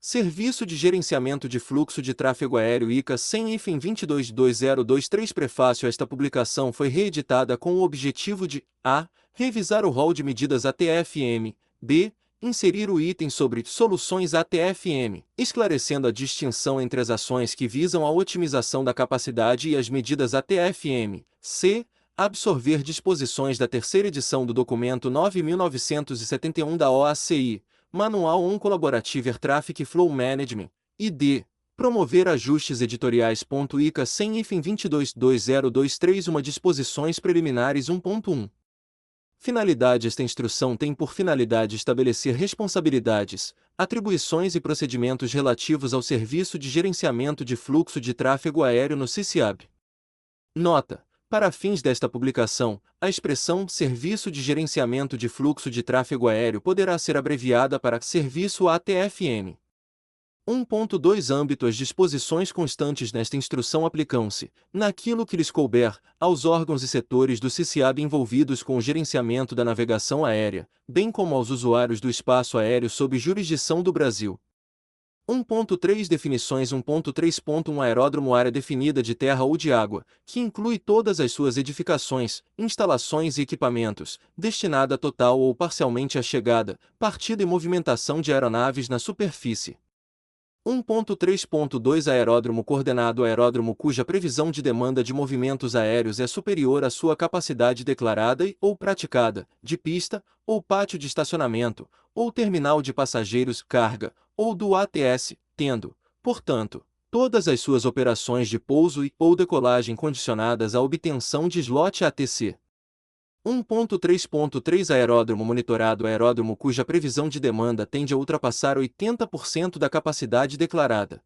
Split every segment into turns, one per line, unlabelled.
Serviço de Gerenciamento de Fluxo de Tráfego Aéreo ICA 100-22-2023 Prefácio. Esta publicação foi reeditada com o objetivo de a. Revisar o rol de medidas ATFM, b. Inserir o item sobre soluções ATFM, esclarecendo a distinção entre as ações que visam a otimização da capacidade e as medidas ATFM, c. Absorver disposições da terceira edição do documento 9.971 da OACI, Manual on Collaborative Air Traffic Flow Management, e d. Promover ajustes editoriais. ICA 100-22-2023 Disposições Preliminares 1.1. Finalidade. Esta instrução tem por finalidade estabelecer responsabilidades, atribuições e procedimentos relativos ao Serviço de Gerenciamento de Fluxo de Tráfego Aéreo no CICIAB. Nota: para fins desta publicação, a expressão Serviço de Gerenciamento de Fluxo de Tráfego Aéreo poderá ser abreviada para Serviço ATFM. 1.2 âmbito. As disposições constantes nesta instrução aplicam-se, naquilo que lhes couber, aos órgãos e setores do CICIAB envolvidos com o gerenciamento da navegação aérea, bem como aos usuários do espaço aéreo sob jurisdição do Brasil. 1.3 Definições. 1.3.1 Aeródromo, área definida de terra ou de água, que inclui todas as suas edificações, instalações e equipamentos, destinada total ou parcialmente à chegada, partida e movimentação de aeronaves na superfície. 1.3.2 Aeródromo coordenado. Aeródromo cuja previsão de demanda de movimentos aéreos é superior à sua capacidade declarada ou praticada, de pista, ou pátio de estacionamento, ou terminal de passageiros, carga, ou do ATS, tendo, portanto, todas as suas operações de pouso ou decolagem condicionadas à obtenção de slot ATC. 1.3.3 Aeródromo monitorado. Aeródromo cuja previsão de demanda tende a ultrapassar 80% da capacidade declarada.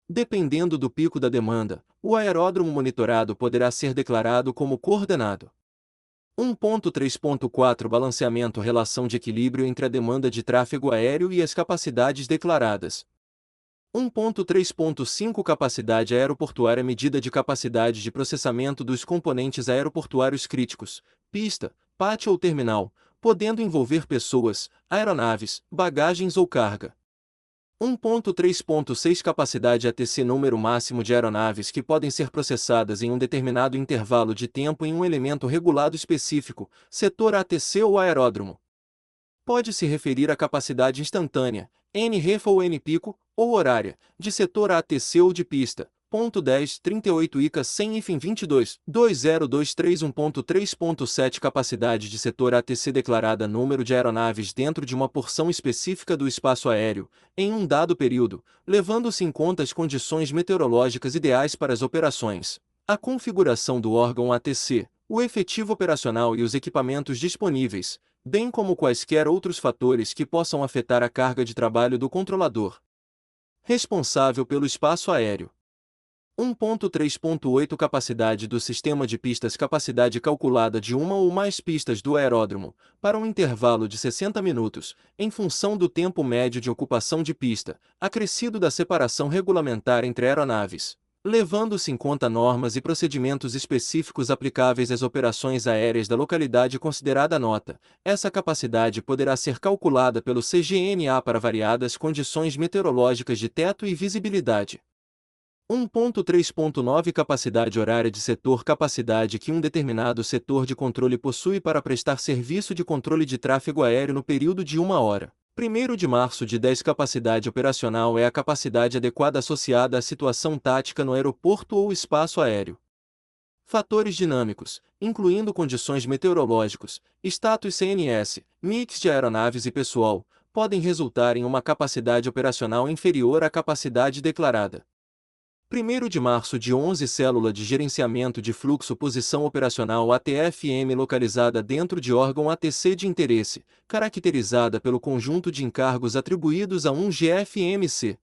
Dependendo do pico da demanda, o aeródromo monitorado poderá ser declarado como coordenado. 1.3.4 Balanceamento. Relação de equilíbrio entre a demanda de tráfego aéreo e as capacidades declaradas. 1.3.5 Capacidade aeroportuária. Medida de capacidade de processamento dos componentes aeroportuários críticos, pista, pátio ou terminal, podendo envolver pessoas, aeronaves, bagagens ou carga. 1.3.6 Capacidade ATC. Número máximo de aeronaves que podem ser processadas em um determinado intervalo de tempo em um elemento regulado específico, setor ATC ou aeródromo. Pode se referir à capacidade instantânea, N-ref ou N-pico, ou horária, de setor ATC ou de pista. 10.38 ICA 100-22-2023 1.3.7 Capacidade de setor ATC declarada. Número de aeronaves dentro de uma porção específica do espaço aéreo, em um dado período, levando-se em conta as condições meteorológicas ideais para as operações, a configuração do órgão ATC, o efetivo operacional e os equipamentos disponíveis, bem como quaisquer outros fatores que possam afetar a carga de trabalho do controlador responsável pelo espaço aéreo. 1.3.8 Capacidade do sistema de pistas. Capacidade calculada de uma ou mais pistas do aeródromo, para um intervalo de 60 minutos, em função do tempo médio de ocupação de pista, acrescido da separação regulamentar entre aeronaves, levando-se em conta normas e procedimentos específicos aplicáveis às operações aéreas da localidade considerada. Nota: essa capacidade poderá ser calculada pelo CGNA para variadas condições meteorológicas de teto e visibilidade. 1.3.9 Capacidade horária de setor. Capacidade que um determinado setor de controle possui para prestar serviço de controle de tráfego aéreo no período de 1 hora. 1º de março de 10 Capacidade operacional é a capacidade adequada associada à situação tática no aeroporto ou espaço aéreo. Fatores dinâmicos, incluindo condições meteorológicos, status CNS, mix de aeronaves e pessoal, podem resultar em uma capacidade operacional inferior à capacidade declarada. 1º de março de 11 Célula de Gerenciamento de Fluxo. Posição operacional ATFM localizada dentro de órgão ATC de interesse, caracterizada pelo conjunto de encargos atribuídos a um GFMC.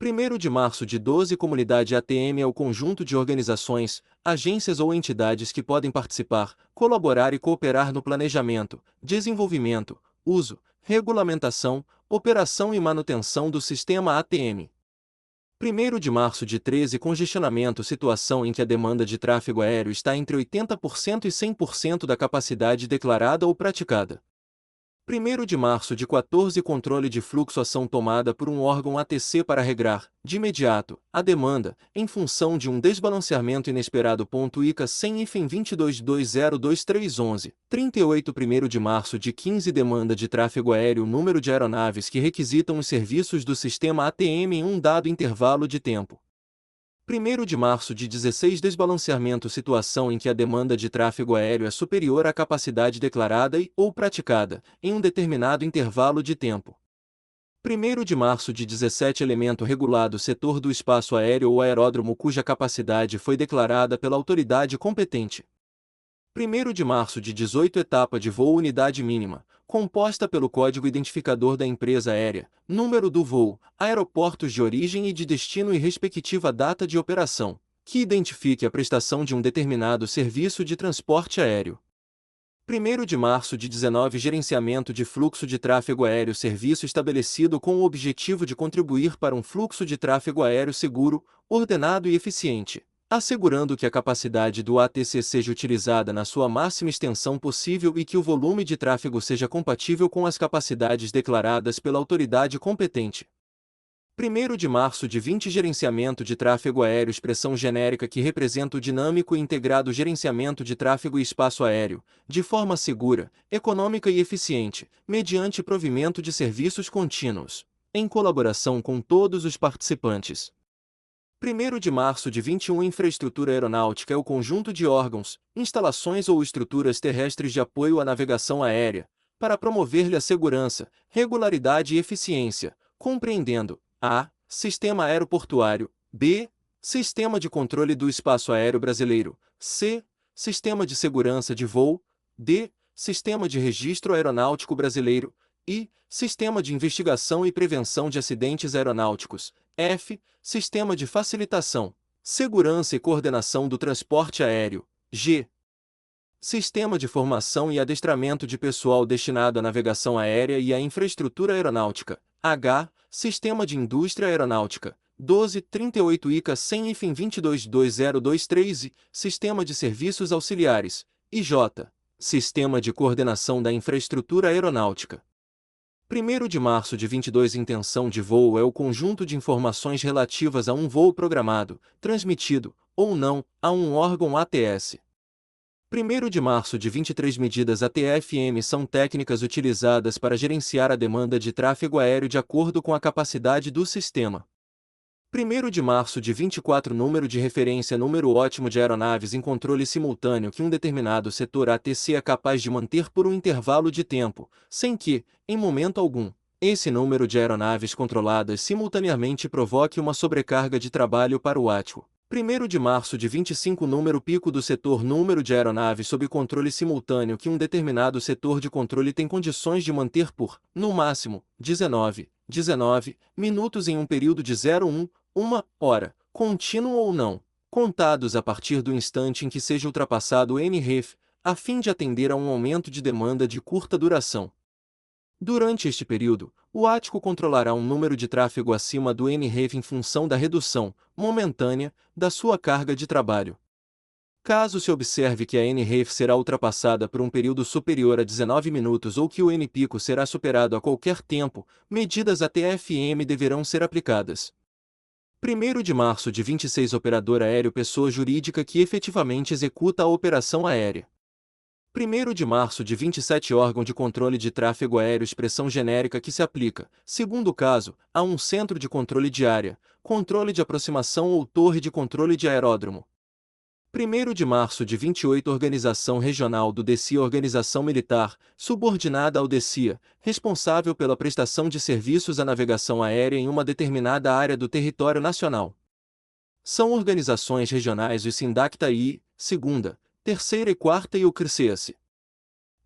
1º de março de 12 Comunidade ATM é o conjunto de organizações, agências ou entidades que podem participar, colaborar e cooperar no planejamento, desenvolvimento, uso, regulamentação, operação e manutenção do sistema ATM. 1º de março de 13 Congestionamento. Situação em que a demanda de tráfego aéreo está entre 80% e 100% da capacidade declarada ou praticada. 1º de março de 14 Controle de fluxo ação tomada por um órgão ATC para regrar, de imediato, a demanda, em função de um desbalanceamento inesperado. ICA 100-22020311, 38 1º de março de 15 Demanda de tráfego aéreo número de aeronaves que requisitam os serviços do sistema ATM em um dado intervalo de tempo. 1º de março de 16 Desbalanceamento situação em que a demanda de tráfego aéreo é superior à capacidade declarada ou praticada, em um determinado intervalo de tempo. 1º de março de 17 Elemento regulado setor do espaço aéreo ou aeródromo cuja capacidade foi declarada pela autoridade competente. 1º de março de 18 Etapa de voo unidade mínima, composta pelo código identificador da empresa aérea, número do voo, aeroportos de origem e de destino e respectiva data de operação, que identifique a prestação de um determinado serviço de transporte aéreo. 1º de março de 19 Gerenciamento de fluxo de tráfego aéreo serviço estabelecido com o objetivo de contribuir para um fluxo de tráfego aéreo seguro, ordenado e eficiente, assegurando que a capacidade do ATC seja utilizada na sua máxima extensão possível e que o volume de tráfego seja compatível com as capacidades declaradas pela autoridade competente. 1º de março de 20 Gerenciamento de tráfego aéreo expressão genérica que representa o dinâmico e integrado gerenciamento de tráfego e espaço aéreo, de forma segura, econômica e eficiente, mediante provimento de serviços contínuos, em colaboração com todos os participantes. 1º de março de 21 Infraestrutura aeronáutica é o conjunto de órgãos, instalações ou estruturas terrestres de apoio à navegação aérea, para promover-lhe a segurança, regularidade e eficiência, compreendendo a. Sistema aeroportuário, b. Sistema de controle do espaço aéreo brasileiro, c. Sistema de segurança de voo, d. Sistema de registro aeronáutico brasileiro, e. Sistema de investigação e prevenção de acidentes aeronáuticos, f. Sistema de facilitação, segurança e coordenação do transporte aéreo, g. Sistema de formação e adestramento de pessoal destinado à navegação aérea e à infraestrutura aeronáutica, h. Sistema de indústria aeronáutica, 1238 ICA 100-222023 e Sistema de serviços auxiliares, IJ. Sistema de coordenação da infraestrutura aeronáutica. 1º de março de 22 Intenção de voo é o conjunto de informações relativas a um voo programado, transmitido, ou não, a um órgão ATS. 1º de março de 23 Medidas ATFM são técnicas utilizadas para gerenciar a demanda de tráfego aéreo de acordo com a capacidade do sistema. 1º de março de 24 Número de referência número ótimo de aeronaves em controle simultâneo que um determinado setor ATC é capaz de manter por um intervalo de tempo, sem que, em momento algum, esse número de aeronaves controladas simultaneamente provoque uma sobrecarga de trabalho para o ATCO. 1º de março de 25 Número pico do setor número de aeronaves sob controle simultâneo que um determinado setor de controle tem condições de manter por, no máximo, 19 minutos em um período de 1 hora, contínuo ou não, contados a partir do instante em que seja ultrapassado o NREF, a fim de atender a um aumento de demanda de curta duração. Durante este período, o ATCO controlará um número de tráfego acima do NREF em função da redução, momentânea, da sua carga de trabalho. Caso se observe que a NREF será ultrapassada por um período superior a 19 minutos ou que o N-pico será superado a qualquer tempo, medidas ATFM deverão ser aplicadas. 1º de março de 26 Operador aéreo pessoa jurídica que efetivamente executa a operação aérea. 1º de março de 27 Órgão de controle de tráfego aéreo expressão genérica que se aplica, segundo caso, a um centro de controle de área, controle de aproximação ou torre de controle de aeródromo. 1º de março de 28 Organização Regional do DECIA Organização Militar, subordinada ao DECIA, responsável pela prestação de serviços à navegação aérea em uma determinada área do território nacional. São organizações regionais o SINDACTA-I, segunda, terceira e quarta e o CRCES.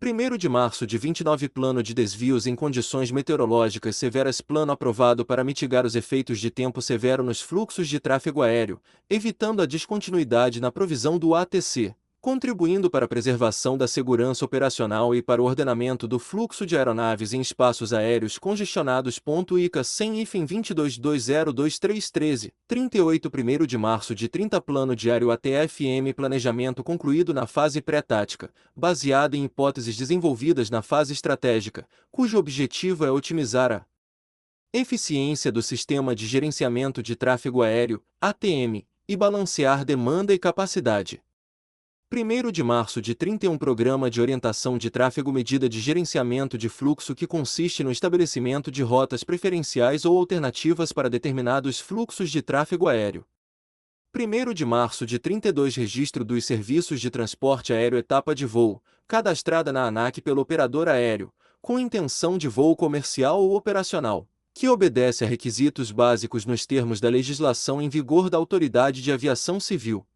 1º de março de 29 Plano de desvios em condições meteorológicas severas plano aprovado para mitigar os efeitos de tempo severo nos fluxos de tráfego aéreo, evitando a descontinuidade na provisão do ATC, contribuindo para a preservação da segurança operacional e para o ordenamento do fluxo de aeronaves em espaços aéreos congestionados. ICA 100-22021313, 38 1º de março de 30 Plano Diário ATFM Planejamento concluído na fase pré-tática, baseado em hipóteses desenvolvidas na fase estratégica, cujo objetivo é otimizar a eficiência do Sistema de Gerenciamento de Tráfego Aéreo, ATM, e balancear demanda e capacidade. 1º de março de 31 Programa de Orientação de Tráfego Medida de Gerenciamento de Fluxo que consiste no estabelecimento de rotas preferenciais ou alternativas para determinados fluxos de tráfego aéreo. 1º de março de 32 Registro dos Serviços de Transporte Aéreo Etapa de Voo, cadastrada na ANAC pelo operador aéreo, com intenção de voo comercial ou operacional, que obedece a requisitos básicos nos termos da legislação em vigor da Autoridade de Aviação Civil.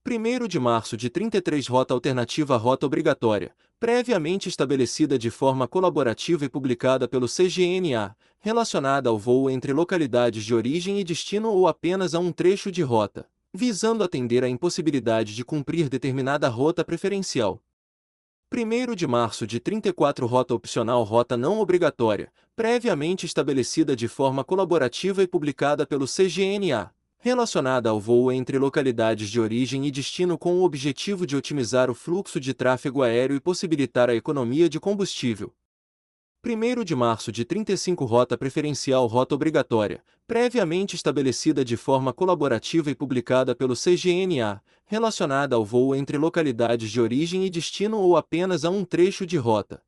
1º de março de 33 Rota alternativa rota obrigatória, previamente estabelecida de forma colaborativa e publicada pelo CGNA, relacionada ao voo entre localidades de origem e destino ou apenas a um trecho de rota, visando atender à impossibilidade de cumprir determinada rota preferencial. 1º de março de 34 Rota opcional rota não obrigatória, previamente estabelecida de forma colaborativa e publicada pelo CGNA, relacionada ao voo entre localidades de origem e destino com o objetivo de otimizar o fluxo de tráfego aéreo e possibilitar a economia de combustível. 1º de março de 35 Rota preferencial rota obrigatória, previamente estabelecida de forma colaborativa e publicada pelo CGNA, relacionada ao voo entre localidades de origem e destino ou apenas a um trecho de rota.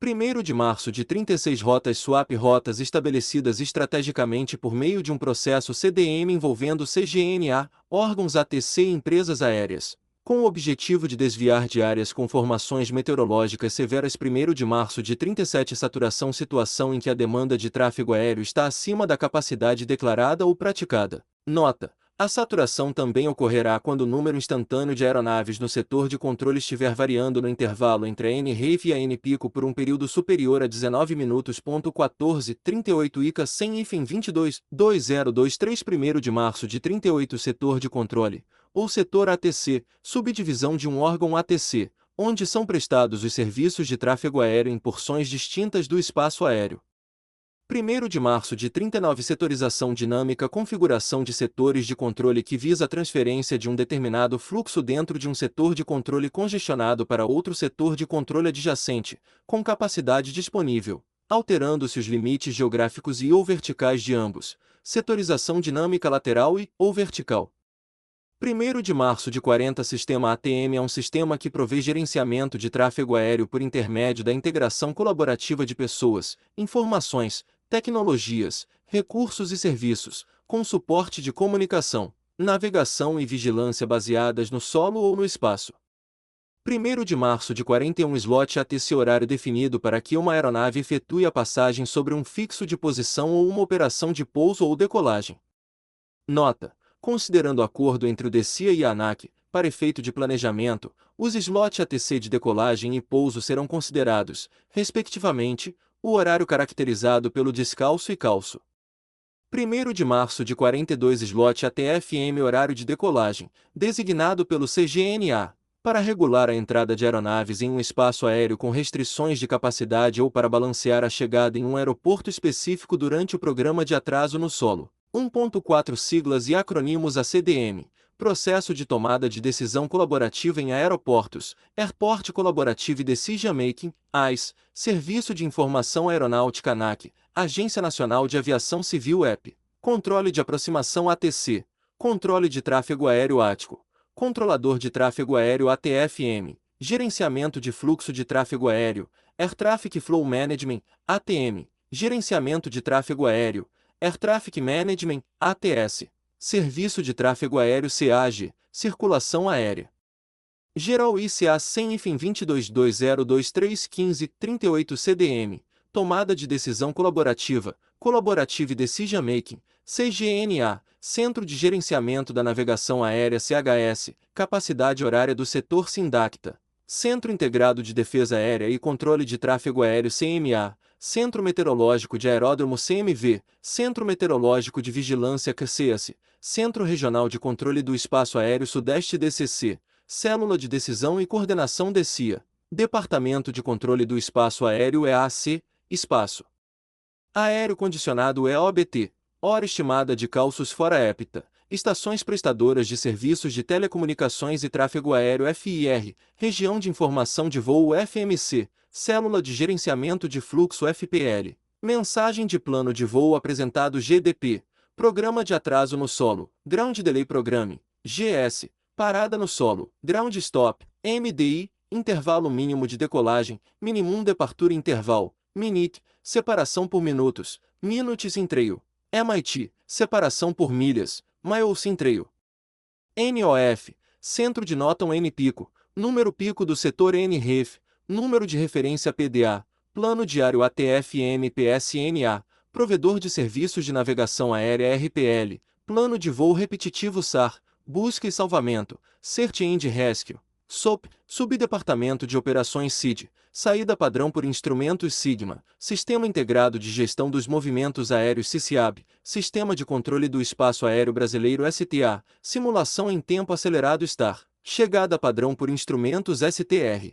1º de março de 36 Rotas swap rotas estabelecidas estrategicamente por meio de um processo CDM envolvendo CGNA, órgãos ATC e empresas aéreas, com o objetivo de desviar de áreas com formações meteorológicas severas. 1º de março de 37 Saturação situação em que a demanda de tráfego aéreo está acima da capacidade declarada ou praticada. Nota: a saturação também ocorrerá quando o número instantâneo de aeronaves no setor de controle estiver variando no intervalo entre a N-RAVE e a N-pico por um período superior a 19 minutos. 14, 38 ICA 100-22-2023 1º de março de 38 Setor de controle, ou setor ATC, subdivisão de um órgão ATC, onde são prestados os serviços de tráfego aéreo em porções distintas do espaço aéreo. 1º de março de 39 Setorização dinâmica configuração de setores de controle que visa a transferência de um determinado fluxo dentro de um setor de controle congestionado para outro setor de controle adjacente, com capacidade disponível, alterando-se os limites geográficos e ou verticais de ambos, setorização dinâmica lateral e ou vertical. 1º de março de 40 Sistema ATM é um sistema que provê gerenciamento de tráfego aéreo por intermédio da integração colaborativa de pessoas, informações, tecnologias, recursos e serviços, com suporte de comunicação, navegação e vigilância baseadas no solo ou no espaço. 1º de março de 41 Slot ATC horário definido para que uma aeronave efetue a passagem sobre um fixo de posição ou uma operação de pouso ou decolagem. Nota: considerando acordo entre o DCIA e a ANAC, para efeito de planejamento, os slots ATC de decolagem e pouso serão considerados, respectivamente, o horário caracterizado pelo descalço e calço. 1º de março de 42 Slot ATFM horário de decolagem, designado pelo CGNA, para regular a entrada de aeronaves em um espaço aéreo com restrições de capacidade ou para balancear a chegada em um aeroporto específico durante o programa de atraso no solo. 1.4 Siglas e acronimos ACDM, Processo de Tomada de Decisão Colaborativa em Aeroportos, Airport Collaborative Decision Making, AIS, Serviço de Informação Aeronáutica ANAC, Agência Nacional de Aviação Civil EP, Controle de Aproximação ATC, Controle de Tráfego Aéreo ATCO, Controlador de Tráfego Aéreo ATFM, Gerenciamento de Fluxo de Tráfego Aéreo, Air Traffic Flow Management, ATM, Gerenciamento de Tráfego Aéreo, Air Traffic Management, ATS, Serviço de Tráfego Aéreo CAG, Circulação Aérea. Geral ICA 100-22-2023-15-38 CDM, Tomada de Decisão Colaborativa, Collaborative Decision Making, CGNA, Centro de Gerenciamento da Navegação Aérea CHS, Capacidade Horária do Setor SINDACTA, Centro Integrado de Defesa Aérea e Controle de Tráfego Aéreo CMA, Centro Meteorológico de Aeródromo CMV, Centro Meteorológico de Vigilância CCEAS, Centro Regional de Controle do Espaço Aéreo Sudeste DCC, Célula de Decisão e Coordenação DCIA. Departamento de Controle do Espaço Aéreo EAC, Espaço Aéreo Condicionado EOBT. Hora estimada de calços fora EPTA. Estações prestadoras de serviços de telecomunicações e tráfego aéreo FIR. Região de Informação de Voo FMC. Célula de Gerenciamento de Fluxo FPL. Mensagem de Plano de Voo apresentado GDP. Programa de Atraso no Solo. Ground Delay Programming. GS. Parada no Solo. Ground Stop. MDI. Intervalo mínimo de decolagem. Minimum Departure Interval. Minute. Separação por minutos. Minutes in Trail. MIT. Separação por milhas. Miles in Trail. NOF. Centro de Nota N pico. Número pico do setor NREF. Número de referência PDA. Plano diário ATFM PSNA. Provedor de serviços de navegação aérea RPL. Plano de voo repetitivo SAR. Busca e salvamento. Search and Rescue. SOP. Subdepartamento de Operações SID. Saída padrão por instrumentos Sigma. Sistema Integrado de Gestão dos Movimentos Aéreos SICIAB. Sistema de Controle do Espaço Aéreo Brasileiro STA. Simulação em Tempo Acelerado STAR. Chegada padrão por instrumentos STR.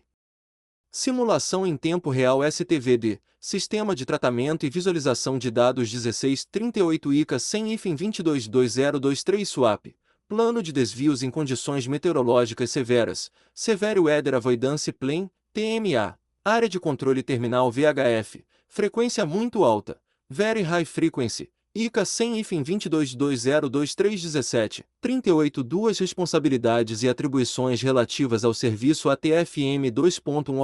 Simulação em Tempo Real STVD. Sistema de Tratamento e Visualização de Dados 1638 ICA 100 IFIN 222023 SWAP. Plano de Desvios em Condições Meteorológicas Severas. Severe Weather Avoidance Plan, TMA. Área de Controle Terminal VHF. Frequência muito alta. Very High Frequency. ICA 100 IFIN 22202317. 38 Duas responsabilidades e atribuições relativas ao serviço ATFM 2.1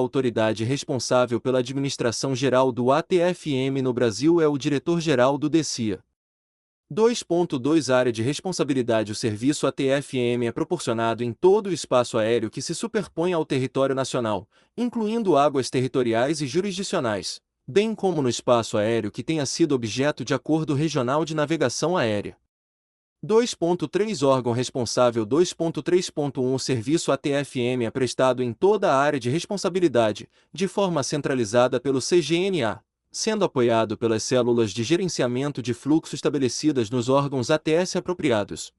Autoridade responsável pela administração geral do ATFM no Brasil é o diretor-geral do DCIA. 2.2 Área de responsabilidade. O serviço ATFM é proporcionado em todo o espaço aéreo que se superpõe ao território nacional, incluindo águas territoriais e jurisdicionais, bem como no espaço aéreo que tenha sido objeto de acordo regional de navegação aérea. 2.3 Órgão responsável. 2.3.1 O serviço ATFM é prestado em toda a área de responsabilidade, de forma centralizada pelo CGNA, sendo apoiado pelas células de gerenciamento de fluxo estabelecidas nos órgãos ATS apropriados.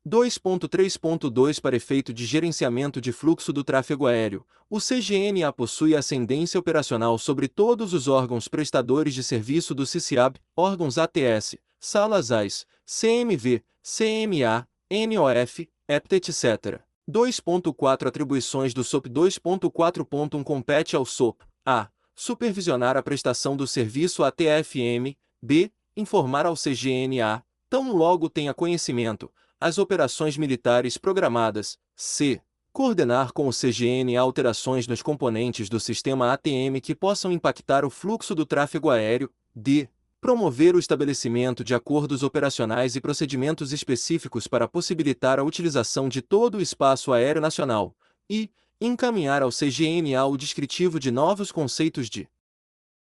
2.3.2 Para efeito de gerenciamento de fluxo do tráfego aéreo, o CGNA possui ascendência operacional sobre todos os órgãos prestadores de serviço do CICIAB, órgãos ATS, salas AIS, CMV, CMA, NOF, EPTA, etc. 2.4 Atribuições do SOP. 2.4.1 Compete ao SOP: a. Supervisionar a prestação do serviço ATFM. B. Informar ao CGNA, tão logo tenha conhecimento, as operações militares programadas. C. Coordenar com o CGNA alterações nos componentes do sistema ATM que possam impactar o fluxo do tráfego aéreo. D. Promover o estabelecimento de acordos operacionais e procedimentos específicos para possibilitar a utilização de todo o espaço aéreo nacional. E encaminhar ao CGNA o descritivo de novos conceitos de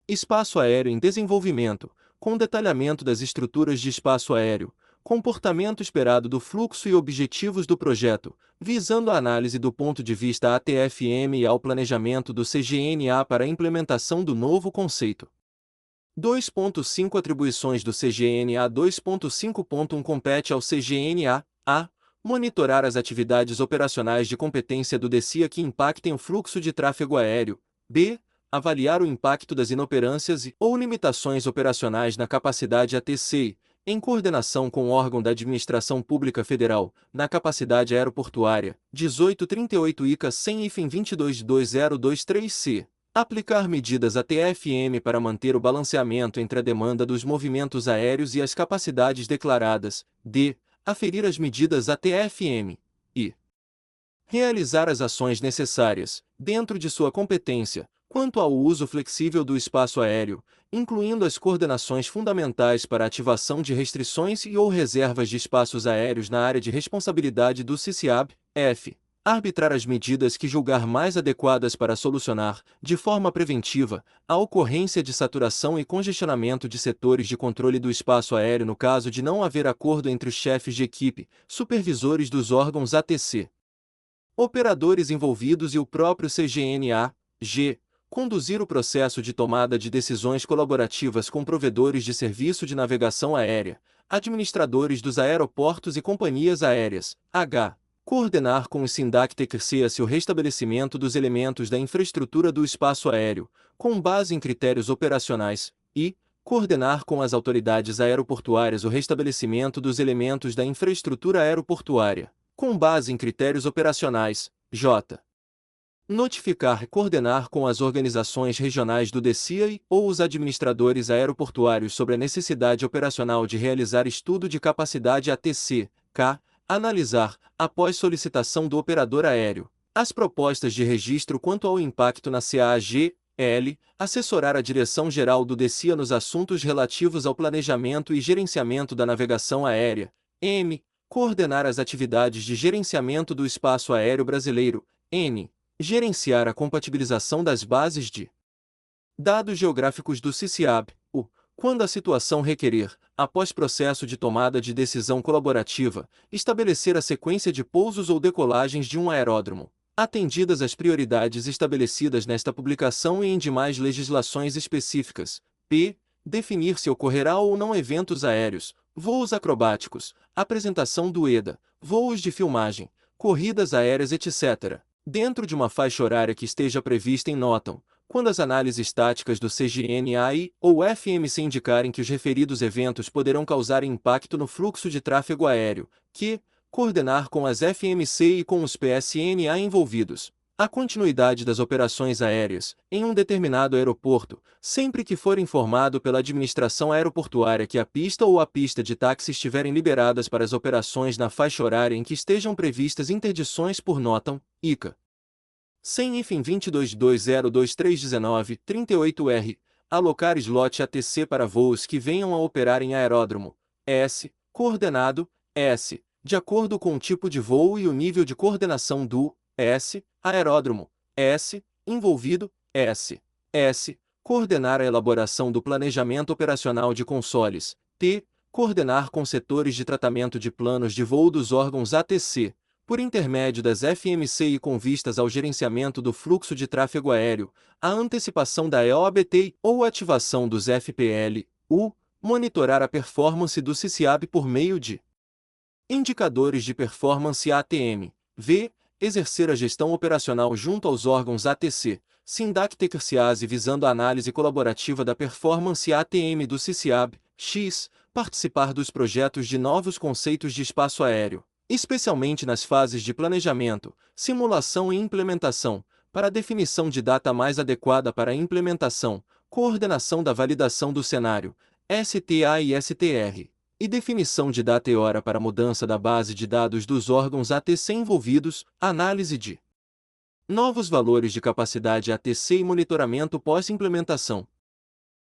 espaço aéreo em desenvolvimento, com detalhamento das estruturas de espaço aéreo, comportamento esperado do fluxo e objetivos do projeto, visando a análise do ponto de vista ATFM e ao planejamento do CGNA para a implementação do novo conceito. 2.5 Atribuições do CGNA. 2.5.1 Compete ao CGNA: a. Monitorar as atividades operacionais de competência do DCIA que impactem o fluxo de tráfego aéreo. B. Avaliar o impacto das inoperâncias ou limitações operacionais na capacidade ATC, em coordenação com o órgão da Administração Pública Federal, na capacidade aeroportuária. 1838 ICA 100 IFIN 222023C. Aplicar medidas ATFM para manter o balanceamento entre a demanda dos movimentos aéreos e as capacidades declaradas. D. Aferir as medidas ATFM. E realizar as ações necessárias, dentro de sua competência, quanto ao uso flexível do espaço aéreo, incluindo as coordenações fundamentais para a ativação de restrições e ou reservas de espaços aéreos na área de responsabilidade do CICIAB. F. Arbitrar as medidas que julgar mais adequadas para solucionar, de forma preventiva, a ocorrência de saturação e congestionamento de setores de controle do espaço aéreo no caso de não haver acordo entre os chefes de equipe, supervisores dos órgãos ATC, operadores envolvidos e o próprio CGNA. G. Conduzir o processo de tomada de decisões colaborativas com provedores de serviço de navegação aérea, administradores dos aeroportos e companhias aéreas. H. Coordenar com o SINDAC-TCCA-se o restabelecimento dos elementos da infraestrutura do espaço aéreo, com base em critérios operacionais, e coordenar com as autoridades aeroportuárias o restabelecimento dos elementos da infraestrutura aeroportuária, com base em critérios operacionais, j. Notificar e coordenar com as organizações regionais do DCIA ou os administradores aeroportuários sobre a necessidade operacional de realizar estudo de capacidade ATC, k. Analisar, após solicitação do operador aéreo, as propostas de registro quanto ao impacto na CAG, L. Assessorar a Direção-Geral do DCIA nos assuntos relativos ao planejamento e gerenciamento da navegação aérea, M. Coordenar as atividades de gerenciamento do espaço aéreo brasileiro, N. Gerenciar a compatibilização das bases de dados geográficos do CICIAB, U. Quando a situação requerer, após processo de tomada de decisão colaborativa, estabelecer a sequência de pousos ou decolagens de um aeródromo, atendidas as prioridades estabelecidas nesta publicação e em demais legislações específicas. P. Definir se ocorrerá ou não eventos aéreos, voos acrobáticos, apresentação do EDA, voos de filmagem, corridas aéreas, etc., dentro de uma faixa horária que esteja prevista em NOTAM, quando as análises táticas do CGNA ou FMC indicarem que os referidos eventos poderão causar impacto no fluxo de tráfego aéreo, que coordenar com as FMC e com os PSNA envolvidos a continuidade das operações aéreas em um determinado aeroporto, sempre que for informado pela administração aeroportuária que a pista ou a pista de táxi estiverem liberadas para as operações na faixa horária em que estejam previstas interdições por NOTAM, ICA. 100-22.202319-38R, alocar slot ATC para voos que venham a operar em aeródromo, S, coordenado, S, de acordo com o tipo de voo e o nível de coordenação do, S, aeródromo, S, envolvido, S, coordenar a elaboração do planejamento operacional de consoles, T, coordenar com setores de tratamento de planos de voo dos órgãos ATC, por intermédio das FMC e com vistas ao gerenciamento do fluxo de tráfego aéreo, a antecipação da EOBT ou ativação dos FPL, U, monitorar a performance do CICIAB por meio de indicadores de performance ATM, V, exercer a gestão operacional junto aos órgãos ATC, SINDAC-TCCA-se visando a análise colaborativa da performance ATM do CICIAB, X, participar dos projetos de novos conceitos de espaço aéreo, especialmente nas fases de planejamento, simulação e implementação, para a definição de data mais adequada para a implementação, coordenação da validação do cenário, STA e STR, e definição de data e hora para a mudança da base de dados dos órgãos ATC envolvidos, análise de novos valores de capacidade ATC e monitoramento pós-implementação.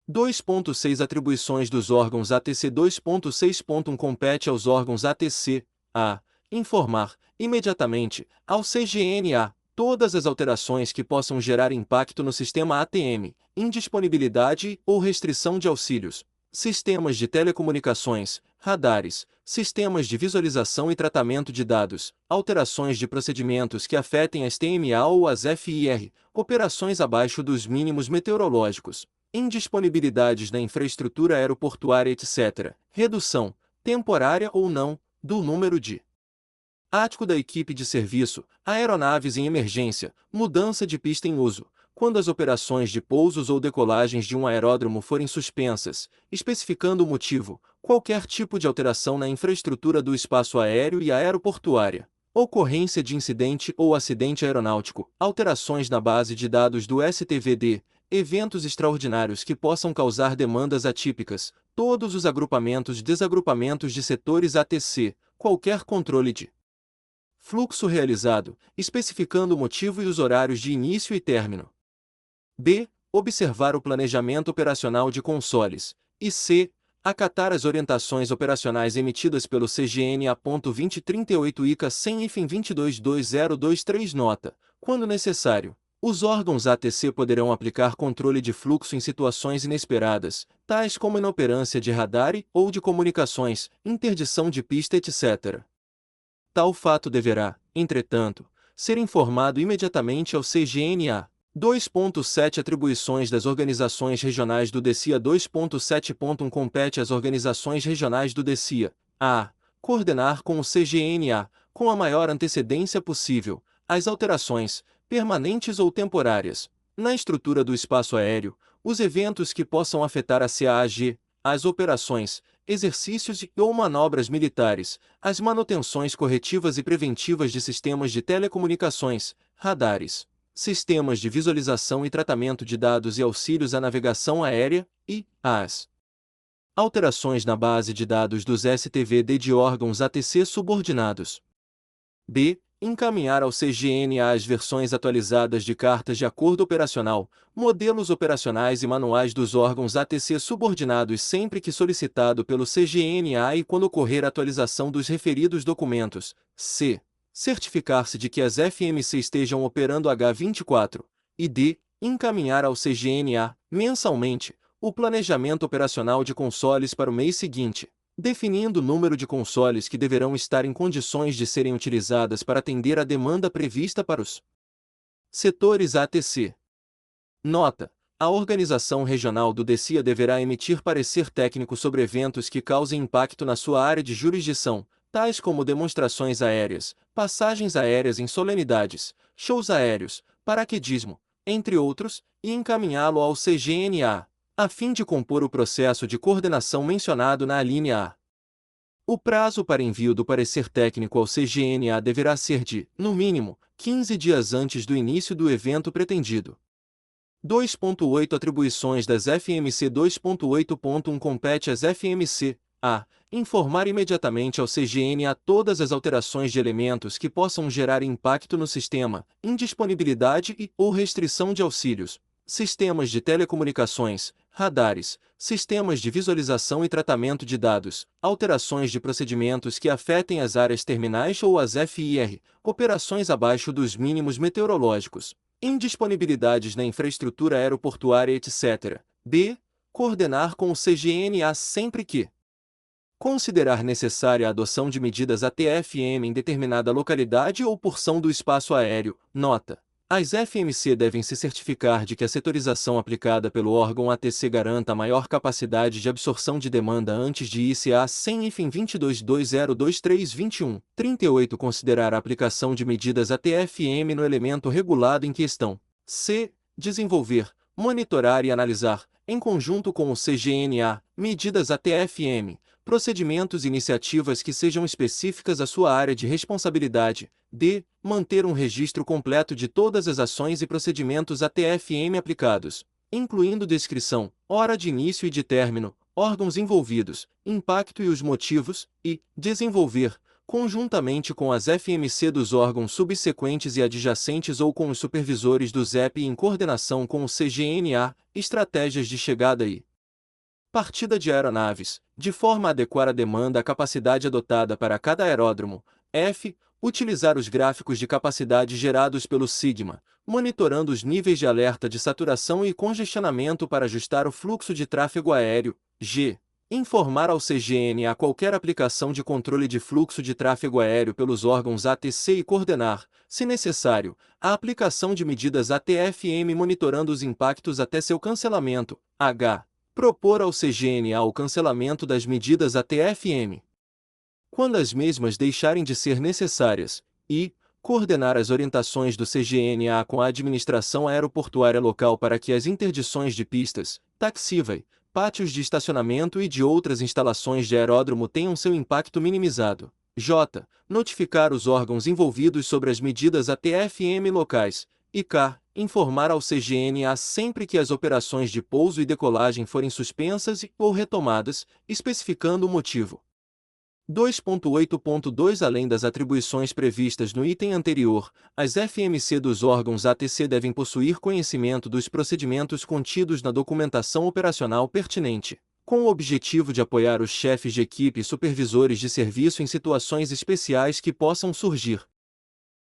2.6 Atribuições dos órgãos ATC. 2.6.1 Compete aos órgãos ATC a informar, imediatamente, ao CGNA, todas as alterações que possam gerar impacto no sistema ATM, indisponibilidade ou restrição de auxílios, sistemas de telecomunicações, radares, sistemas de visualização e tratamento de dados, alterações de procedimentos que afetem as TMA ou as FIR, operações abaixo dos mínimos meteorológicos, indisponibilidades na infraestrutura aeroportuária, etc., redução, temporária ou não, do número de ático da equipe de serviço, aeronaves em emergência, mudança de pista em uso, quando as operações de pousos ou decolagens de um aeródromo forem suspensas, especificando o motivo, qualquer tipo de alteração na infraestrutura do espaço aéreo e aeroportuária, ocorrência de incidente ou acidente aeronáutico, alterações na base de dados do STVD, eventos extraordinários que possam causar demandas atípicas, todos os agrupamentos e desagrupamentos de setores ATC, qualquer controle de fluxo realizado, especificando o motivo e os horários de início e término. B. Observar o planejamento operacional de consoles. E C. Acatar as orientações operacionais emitidas pelo CGNA.2038 ICA 100-22.2023 nota. Quando necessário, os órgãos ATC poderão aplicar controle de fluxo em situações inesperadas, tais como inoperância de radar ou de comunicações, interdição de pista, etc. Tal fato deverá, entretanto, ser informado imediatamente ao CGNA. 2.7 Atribuições das organizações regionais do DCIA. 2.7.1 Compete às organizações regionais do DCIA a coordenar com o CGNA, com a maior antecedência possível, as alterações, permanentes ou temporárias, na estrutura do espaço aéreo, os eventos que possam afetar a CAAG, as operações, exercícios ou manobras militares, as manutenções corretivas e preventivas de sistemas de telecomunicações, radares, sistemas de visualização e tratamento de dados e auxílios à navegação aérea, e as alterações na base de dados dos STVD de órgãos ATC subordinados. B. Encaminhar ao CGNA as versões atualizadas de cartas de acordo operacional, modelos operacionais e manuais dos órgãos ATC subordinados sempre que solicitado pelo CGNA e quando ocorrer atualização dos referidos documentos. C. Certificar-se de que as FMC estejam operando H24. E D. Encaminhar ao CGNA, mensalmente, o planejamento operacional de consoles para o mês seguinte, definindo o número de consoles que deverão estar em condições de serem utilizadas para atender à demanda prevista para os setores ATC. Nota: a organização regional do DCIA deverá emitir parecer técnico sobre eventos que causem impacto na sua área de jurisdição, tais como demonstrações aéreas, passagens aéreas em solenidades, shows aéreos, paraquedismo, entre outros, e encaminhá-lo ao CGNA, a fim de compor o processo de coordenação mencionado na alínea A. O prazo para envio do parecer técnico ao CGNA deverá ser de, no mínimo, 15 dias antes do início do evento pretendido. 2.8 Atribuições das FMC. 2.8.1 Compete às FMC a informar imediatamente ao CGNA todas as alterações de elementos que possam gerar impacto no sistema, indisponibilidade e ou restrição de auxílios, sistemas de telecomunicações, radares, sistemas de visualização e tratamento de dados, alterações de procedimentos que afetem as áreas terminais ou as FIR, operações abaixo dos mínimos meteorológicos, indisponibilidades na infraestrutura aeroportuária, etc. B. Coordenar com o CGNA sempre que considerar necessária a adoção de medidas ATFM em determinada localidade ou porção do espaço aéreo. Nota: as FMC devem se certificar de que a setorização aplicada pelo órgão ATC garanta a maior capacidade de absorção de demanda antes de ICA 100-22-2023-21. 38 Considerar a aplicação de medidas ATFM no elemento regulado em questão. C. Desenvolver, monitorar e analisar, em conjunto com o CGNA, medidas ATFM, procedimentos e iniciativas que sejam específicas à sua área de responsabilidade. D. Manter um registro completo de todas as ações e procedimentos ATFM aplicados, incluindo descrição, hora de início e de término, órgãos envolvidos, impacto e os motivos, e desenvolver, conjuntamente com as FMC dos órgãos subsequentes e adjacentes ou com os supervisores do ZEP e em coordenação com o CGNA, estratégias de chegada e partida de aeronaves, de forma a adequar a demanda à capacidade adotada para cada aeródromo. F. Utilizar os gráficos de capacidade gerados pelo Sigma, monitorando os níveis de alerta de saturação e congestionamento para ajustar o fluxo de tráfego aéreo. G. Informar ao CGNA qualquer aplicação de controle de fluxo de tráfego aéreo pelos órgãos ATC e coordenar, se necessário, a aplicação de medidas ATFM monitorando os impactos até seu cancelamento. H. Propor ao CGNA o cancelamento das medidas ATFM quando as mesmas deixarem de ser necessárias, e coordenar as orientações do CGNA com a administração aeroportuária local para que as interdições de pistas, taxiway, pátios de estacionamento e de outras instalações de aeródromo tenham seu impacto minimizado. J. Notificar os órgãos envolvidos sobre as medidas ATFM locais. E K. Informar ao CGNA sempre que as operações de pouso e decolagem forem suspensas ou retomadas, especificando o motivo. 2.8.2 Além das atribuições previstas no item anterior, as FMC dos órgãos ATC devem possuir conhecimento dos procedimentos contidos na documentação operacional pertinente, com o objetivo de apoiar os chefes de equipe e supervisores de serviço em situações especiais que possam surgir.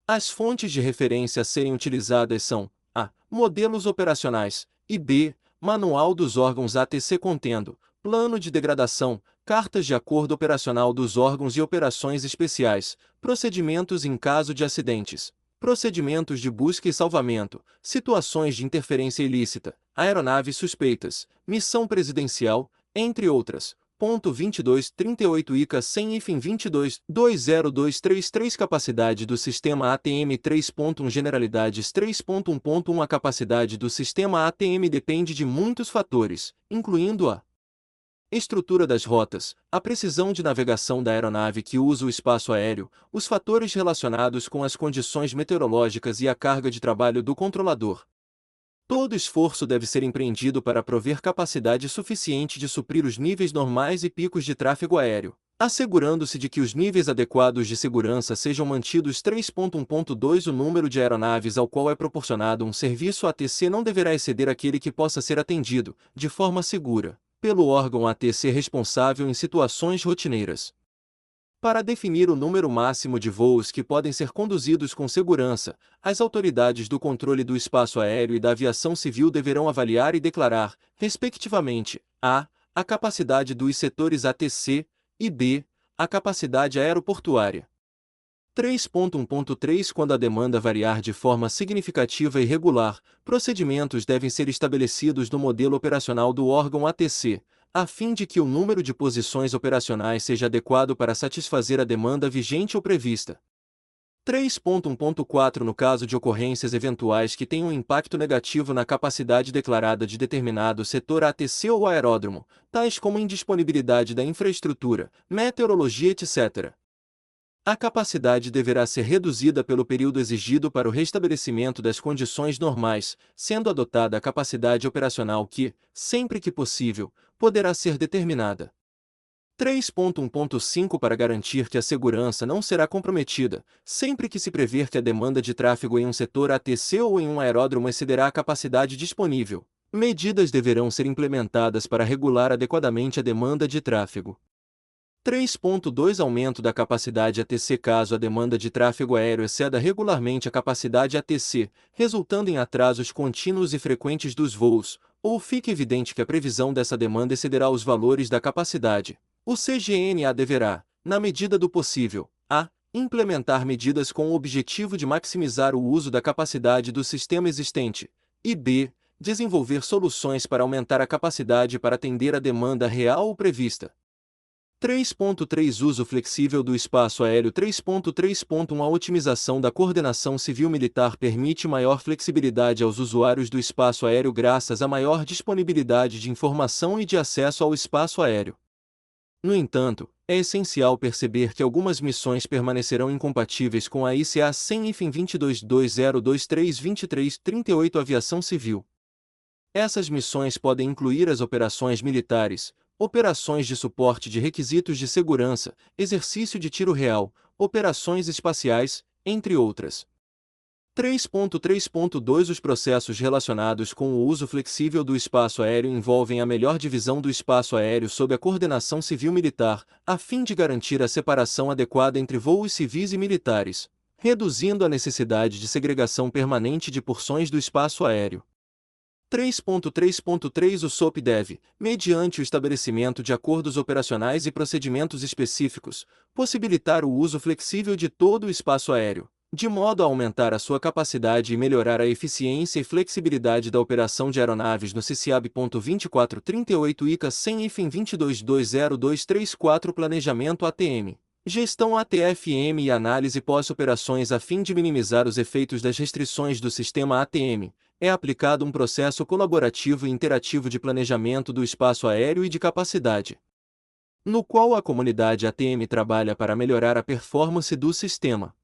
As fontes de referência a serem utilizadas são: a. Modelos operacionais, e b. Manual dos órgãos ATC contendo plano de degradação, cartas de acordo operacional dos órgãos e operações especiais, procedimentos em caso de acidentes, procedimentos de busca e salvamento, situações de interferência ilícita, aeronaves suspeitas, missão presidencial, entre outras. Ponto 2238 ICA 100 IFIM 22.20233 Capacidade do sistema ATM 3.1 Generalidades 3.1.1 A capacidade do sistema ATM depende de muitos fatores, incluindo a estrutura das rotas, a precisão de navegação da aeronave que usa o espaço aéreo, os fatores relacionados com as condições meteorológicas e a carga de trabalho do controlador. Todo esforço deve ser empreendido para prover capacidade suficiente de suprir os níveis normais e picos de tráfego aéreo, assegurando-se de que os níveis adequados de segurança sejam mantidos. 3.1.2 O número de aeronaves ao qual é proporcionado um serviço ATC não deverá exceder aquele que possa ser atendido, de forma segura, pelo órgão ATC responsável em situações rotineiras. Para definir o número máximo de voos que podem ser conduzidos com segurança, as autoridades do controle do espaço aéreo e da aviação civil deverão avaliar e declarar, respectivamente, a capacidade dos setores ATC e b. a capacidade aeroportuária. 3.1.3 Quando a demanda variar de forma significativa e regular, procedimentos devem ser estabelecidos no modelo operacional do órgão ATC, a fim de que o número de posições operacionais seja adequado para satisfazer a demanda vigente ou prevista. 3.1.4 No caso de ocorrências eventuais que tenham impacto negativo na capacidade declarada de determinado setor ATC ou aeródromo, tais como indisponibilidade da infraestrutura, meteorologia, etc., a capacidade deverá ser reduzida pelo período exigido para o restabelecimento das condições normais, sendo adotada a capacidade operacional que, sempre que possível, poderá ser determinada. 3.1.5 Para garantir que a segurança não será comprometida, sempre que se prever que a demanda de tráfego em um setor ATC ou em um aeródromo excederá a capacidade disponível, medidas deverão ser implementadas para regular adequadamente a demanda de tráfego. 3.2 Aumento da capacidade ATC caso a demanda de tráfego aéreo exceda regularmente a capacidade ATC, resultando em atrasos contínuos e frequentes dos voos, ou fique evidente que a previsão dessa demanda excederá os valores da capacidade. O CGNA deverá, na medida do possível, implementar medidas com o objetivo de maximizar o uso da capacidade do sistema existente, e b. desenvolver soluções para aumentar a capacidade para atender a demanda real ou prevista. 3.3 Uso flexível do espaço aéreo. 3.3.1 A otimização da coordenação civil-militar permite maior flexibilidade aos usuários do espaço aéreo graças a maior disponibilidade de informação e de acesso ao espaço aéreo. No entanto, é essencial perceber que algumas missões permanecerão incompatíveis com a ICA 100 IFIM 22.202.323.38 Aviação Civil. Essas missões podem incluir as operações militares, operações de suporte de requisitos de segurança, exercício de tiro real, operações espaciais, entre outras. 3.3.2 Os processos relacionados com o uso flexível do espaço aéreo envolvem a melhor divisão do espaço aéreo sob a coordenação civil-militar, a fim de garantir a separação adequada entre voos civis e militares, reduzindo a necessidade de segregação permanente de porções do espaço aéreo. 3.3.3 O SOP deve, mediante o estabelecimento de acordos operacionais e procedimentos específicos, possibilitar o uso flexível de todo o espaço aéreo, de modo a aumentar a sua capacidade e melhorar a eficiência e flexibilidade da operação de aeronaves no CICIAB.2438 ICA 100 IFIM 22.202.34 Planejamento ATM, Gestão ATFM e análise pós-operações a fim de minimizar os efeitos das restrições do sistema ATM. É aplicado um processo colaborativo e interativo de planejamento do espaço aéreo e de capacidade, no qual a comunidade ATM trabalha para melhorar a performance do sistema.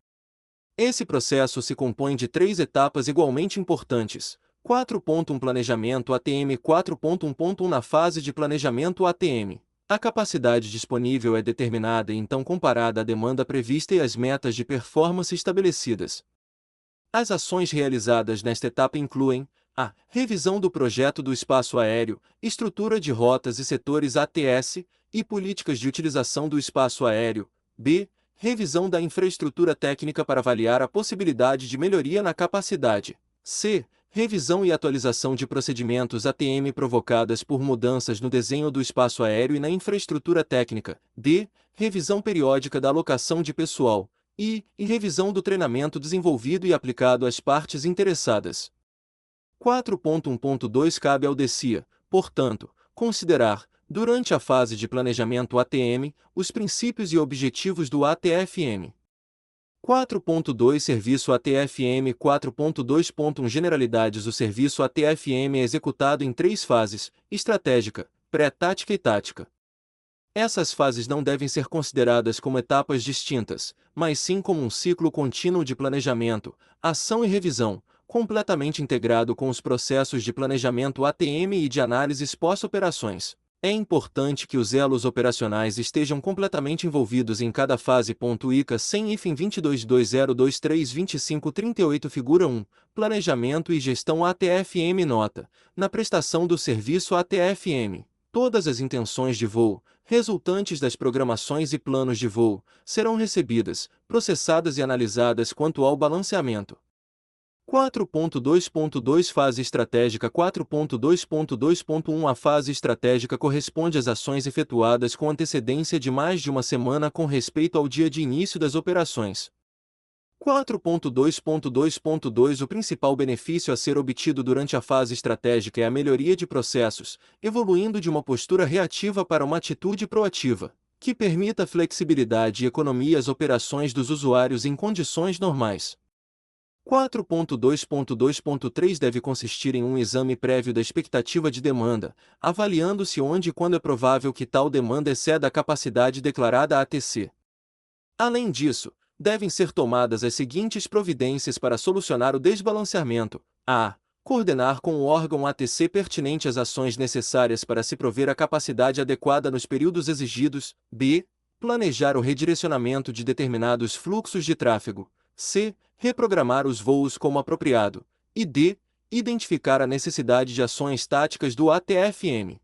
Esse processo se compõe de 3 etapas igualmente importantes. 4.1 Planejamento ATM 4.1.1 Na fase de planejamento ATM, a capacidade disponível é determinada e então comparada à demanda prevista e às metas de performance estabelecidas. As ações realizadas nesta etapa incluem a revisão do projeto do espaço aéreo, estrutura de rotas e setores ATS, e políticas de utilização do espaço aéreo, b. revisão da infraestrutura técnica para avaliar a possibilidade de melhoria na capacidade, c. revisão e atualização de procedimentos ATM provocadas por mudanças no desenho do espaço aéreo e na infraestrutura técnica, d. revisão periódica da alocação de pessoal, e revisão do treinamento desenvolvido e aplicado às partes interessadas. 4.1.2 Cabe ao DCIA, portanto, considerar, Durante a fase de planejamento ATM, os princípios e objetivos do ATFM. 4.2 Serviço ATFM 4.2.1 Generalidades. O serviço ATFM é executado em três fases: estratégica, pré-tática e tática. Essas fases não devem ser consideradas como etapas distintas, mas sim como um ciclo contínuo de planejamento, ação e revisão, completamente integrado com os processos de planejamento ATM e de análises pós-operações. É importante que os elos operacionais estejam completamente envolvidos em cada fase. ICA 100 IFIM 22.2023.25.38 Figura 1. Planejamento e gestão ATFM. Nota: na prestação do serviço ATFM, todas as intenções de voo, resultantes das programações e planos de voo, serão recebidas, processadas e analisadas quanto ao balanceamento. 4.2.2 Fase estratégica. 4.2.2.1 A fase estratégica corresponde às ações efetuadas com antecedência de mais de uma semana com respeito ao dia de início das operações. 4.2.2.2 O principal benefício a ser obtido durante a fase estratégica é a melhoria de processos, evoluindo de uma postura reativa para uma atitude proativa, que permita flexibilidade e economia às operações dos usuários em condições normais. 4.2.2.3 Deve consistir em um exame prévio da expectativa de demanda, avaliando-se onde e quando é provável que tal demanda exceda a capacidade declarada ATC. Além disso, devem ser tomadas as seguintes providências para solucionar o desbalanceamento: a. Coordenar com o órgão ATC pertinente as ações necessárias para se prover a capacidade adequada nos períodos exigidos. b. Planejar o redirecionamento de determinados fluxos de tráfego. c. Reprogramar os voos como apropriado. E d. Identificar a necessidade de ações táticas do ATFM.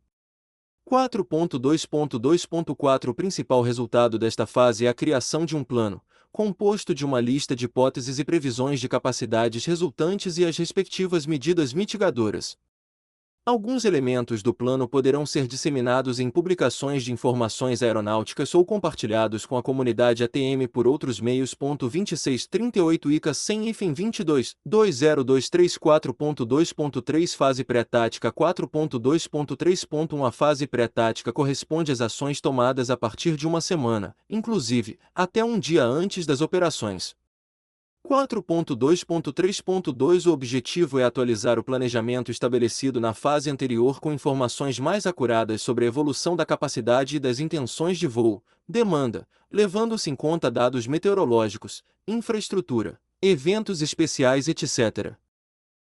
4.2.2.4 O principal resultado desta fase é a criação de um plano, composto de uma lista de hipóteses e previsões de capacidades resultantes e as respectivas medidas mitigadoras. Alguns elementos do plano poderão ser disseminados em publicações de informações aeronáuticas ou compartilhados com a comunidade ATM por outros meios. 2638 ICA 100 IFIM 22.20234.2.3 Fase pré-tática. 4.2.3.1 A fase pré-tática corresponde às ações tomadas a partir de uma semana, inclusive, até um dia antes das operações. 4.2.3.2 O objetivo é atualizar o planejamento estabelecido na fase anterior com informações mais acuradas sobre a evolução da capacidade e das intenções de voo, demanda, levando-se em conta dados meteorológicos, infraestrutura, eventos especiais, etc.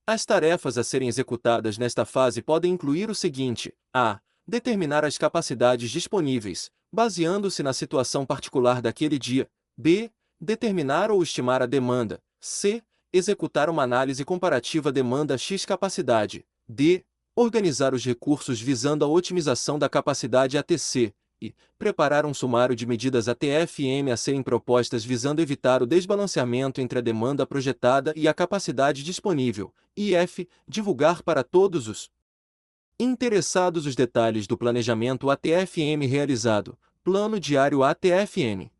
As tarefas a serem executadas nesta fase podem incluir o seguinte: a. Determinar as capacidades disponíveis, baseando-se na situação particular daquele dia. b. Determinar ou estimar a demanda. c. Executar uma análise comparativa demanda x capacidade. d. Organizar os recursos visando a otimização da capacidade ATC. E preparar um sumário de medidas ATFM a serem propostas visando evitar o desbalanceamento entre a demanda projetada e a capacidade disponível. E f. Divulgar para todos os interessados os detalhes do planejamento ATFM realizado. Plano diário ATFM.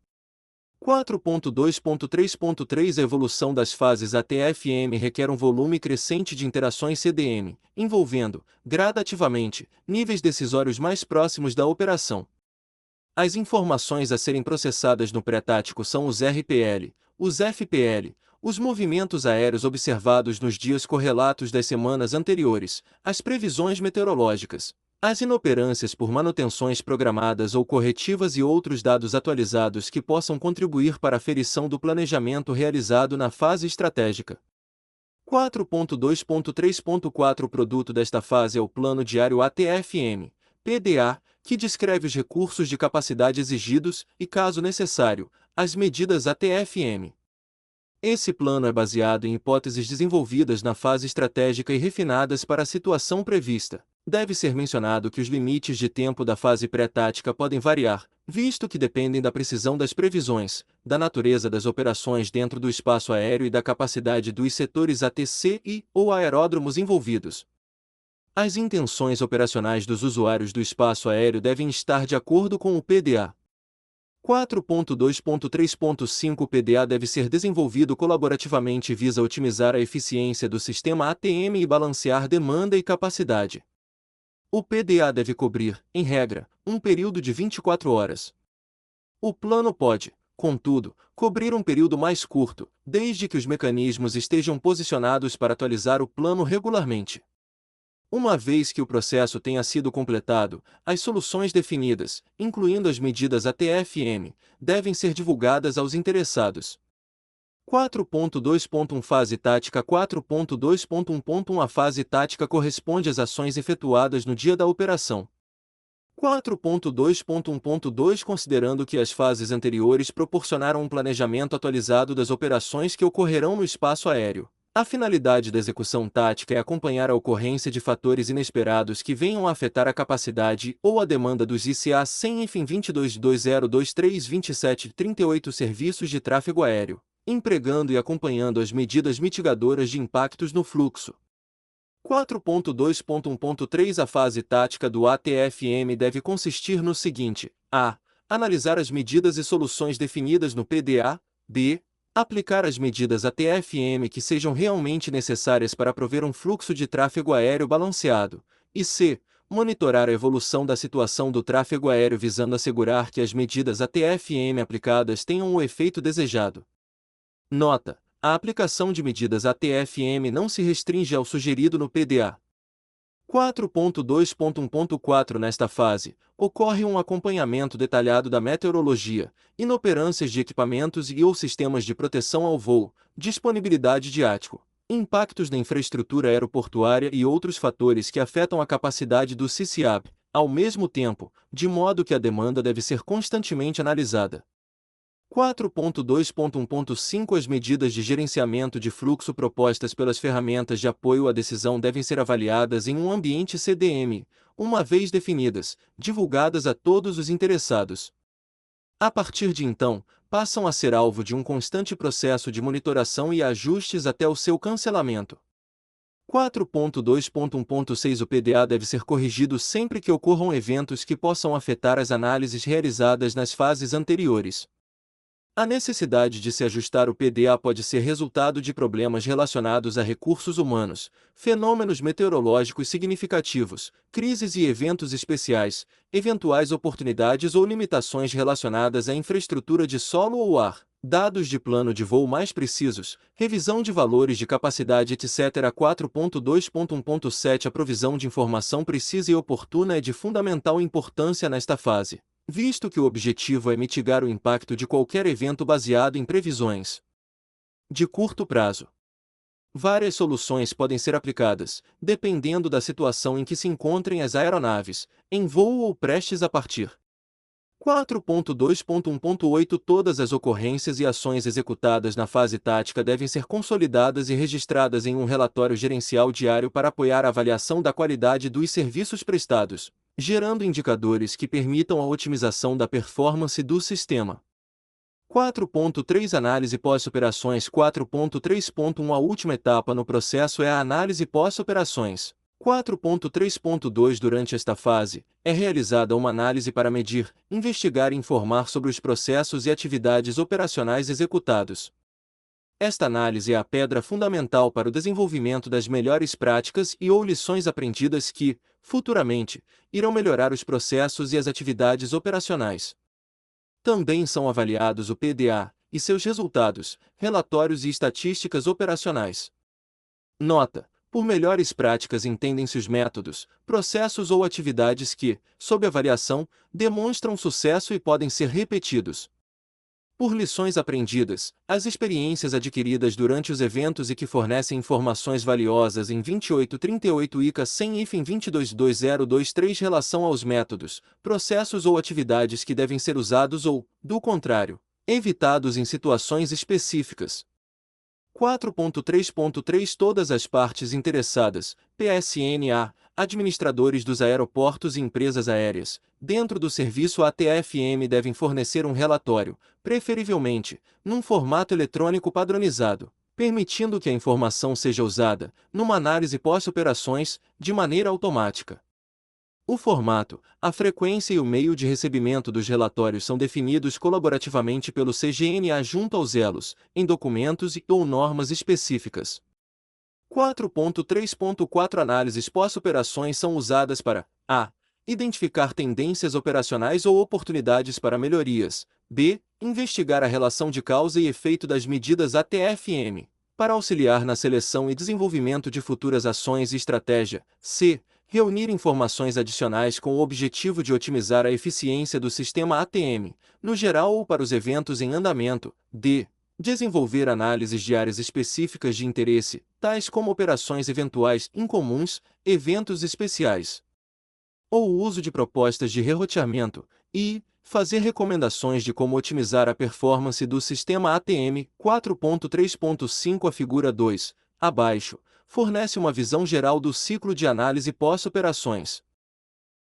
4.2.3.3 A evolução das fases ATFM requer um volume crescente de interações CDM, envolvendo, gradativamente, níveis decisórios mais próximos da operação. As informações a serem processadas no pré-tático são os RPL, os FPL, os movimentos aéreos observados nos dias correlatos das semanas anteriores, as previsões meteorológicas, as inoperâncias por manutenções programadas ou corretivas e outros dados atualizados que possam contribuir para a aferição do planejamento realizado na fase estratégica. 4.2.3.4 O produto desta fase é o Plano Diário ATFM, PDA, que descreve os recursos de capacidade exigidos e, caso necessário, as medidas ATFM. Esse plano é baseado em hipóteses desenvolvidas na fase estratégica e refinadas para a situação prevista. Deve ser mencionado que os limites de tempo da fase pré-tática podem variar, visto que dependem da precisão das previsões, da natureza das operações dentro do espaço aéreo e da capacidade dos setores ATC ou aeródromos envolvidos. As intenções operacionais dos usuários do espaço aéreo devem estar de acordo com o PDA. 4.2.3.5 O PDA deve ser desenvolvido colaborativamente e visa otimizar a eficiência do sistema ATM e balancear demanda e capacidade. O PDA deve cobrir, em regra, um período de 24 horas. O plano pode, contudo, cobrir um período mais curto, desde que os mecanismos estejam posicionados para atualizar o plano regularmente. Uma vez que o processo tenha sido completado, as soluções definidas, incluindo as medidas ATFM, devem ser divulgadas aos interessados. 4.2.1 Fase tática 4.2.1.1 A fase tática corresponde às ações efetuadas no dia da operação. 4.2.1.2 Considerando que as fases anteriores proporcionaram um planejamento atualizado das operações que ocorrerão no espaço aéreo. A finalidade da execução tática é acompanhar a ocorrência de fatores inesperados que venham a afetar a capacidade ou a demanda dos ICA 100 EFIM 22.2023.27.38 serviços de tráfego aéreo, empregando e acompanhando as medidas mitigadoras de impactos no fluxo. 4.2.1.3 A fase tática do ATFM deve consistir no seguinte: a. Analisar as medidas e soluções definidas no PDA. b. Aplicar as medidas ATFM que sejam realmente necessárias para prover um fluxo de tráfego aéreo balanceado. E c. Monitorar a evolução da situação do tráfego aéreo visando assegurar que as medidas ATFM aplicadas tenham o efeito desejado. Nota: a aplicação de medidas ATFM não se restringe ao sugerido no PDA. 4.2.1.4 Nesta fase, ocorre um acompanhamento detalhado da meteorologia, inoperâncias de equipamentos e ou sistemas de proteção ao voo, disponibilidade de ático, impactos na infraestrutura aeroportuária e outros fatores que afetam a capacidade do CCAP, ao mesmo tempo, de modo que a demanda deve ser constantemente analisada. 4.2.1.5 As medidas de gerenciamento de fluxo propostas pelas ferramentas de apoio à decisão devem ser avaliadas em um ambiente CDM, uma vez definidas, divulgadas a todos os interessados. A partir de então, passam a ser alvo de um constante processo de monitoração e ajustes até o seu cancelamento. 4.2.1.6 O PDA deve ser corrigido sempre que ocorram eventos que possam afetar as análises realizadas nas fases anteriores. A necessidade de se ajustar o PDA pode ser resultado de problemas relacionados a recursos humanos, fenômenos meteorológicos significativos, crises e eventos especiais, eventuais oportunidades ou limitações relacionadas à infraestrutura de solo ou ar, dados de plano de voo mais precisos, revisão de valores de capacidade etc. 4.2.1.7 A provisão de informação precisa e oportuna é de fundamental importância nesta fase, visto que o objetivo é mitigar o impacto de qualquer evento baseado em previsões de curto prazo. Várias soluções podem ser aplicadas, dependendo da situação em que se encontrem as aeronaves, em voo ou prestes a partir. 4.2.1.8 Todas as ocorrências e ações executadas na fase tática devem ser consolidadas e registradas em um relatório gerencial diário para apoiar a avaliação da qualidade dos serviços prestados, gerando indicadores que permitam a otimização da performance do sistema. 4.3 Análise pós-operações 4.3.1 A última etapa no processo é a análise pós-operações. 4.3.2 Durante esta fase, é realizada uma análise para medir, investigar e informar sobre os processos e atividades operacionais executados. Esta análise é a pedra fundamental para o desenvolvimento das melhores práticas e ou lições aprendidas que, futuramente, irão melhorar os processos e as atividades operacionais. Também são avaliados o PDA e seus resultados, relatórios e estatísticas operacionais. Nota: por melhores práticas entendem-se os métodos, processos ou atividades que, sob avaliação, demonstram sucesso e podem ser repetidos. Por lições aprendidas, as experiências adquiridas durante os eventos e que fornecem informações valiosas em 2838 ICA 100 IFIM 222023 relação aos métodos, processos ou atividades que devem ser usados ou, do contrário, evitados em situações específicas. 4.3.3 Todas as partes interessadas, PSNA, administradores dos aeroportos e empresas aéreas, dentro do serviço ATFM devem fornecer um relatório, preferivelmente, num formato eletrônico padronizado, permitindo que a informação seja usada, numa análise pós-operações, de maneira automática. O formato, a frequência e o meio de recebimento dos relatórios são definidos colaborativamente pelo CGNA junto aos elos, em documentos e/ou normas específicas. 4.3.4 Análises pós-operações são usadas para A. Identificar tendências operacionais ou oportunidades para melhorias. B. Investigar a relação de causa e efeito das medidas ATFM, para auxiliar na seleção e desenvolvimento de futuras ações e estratégia. C. Reunir informações adicionais com o objetivo de otimizar a eficiência do sistema ATM, no geral ou para os eventos em andamento. D. Desenvolver análises de áreas específicas de interesse, tais como operações eventuais incomuns, eventos especiais, ou o uso de propostas de reroteamento, e fazer recomendações de como otimizar a performance do sistema ATM. 4.3.5 A figura 2, abaixo, fornece uma visão geral do ciclo de análise pós-operações.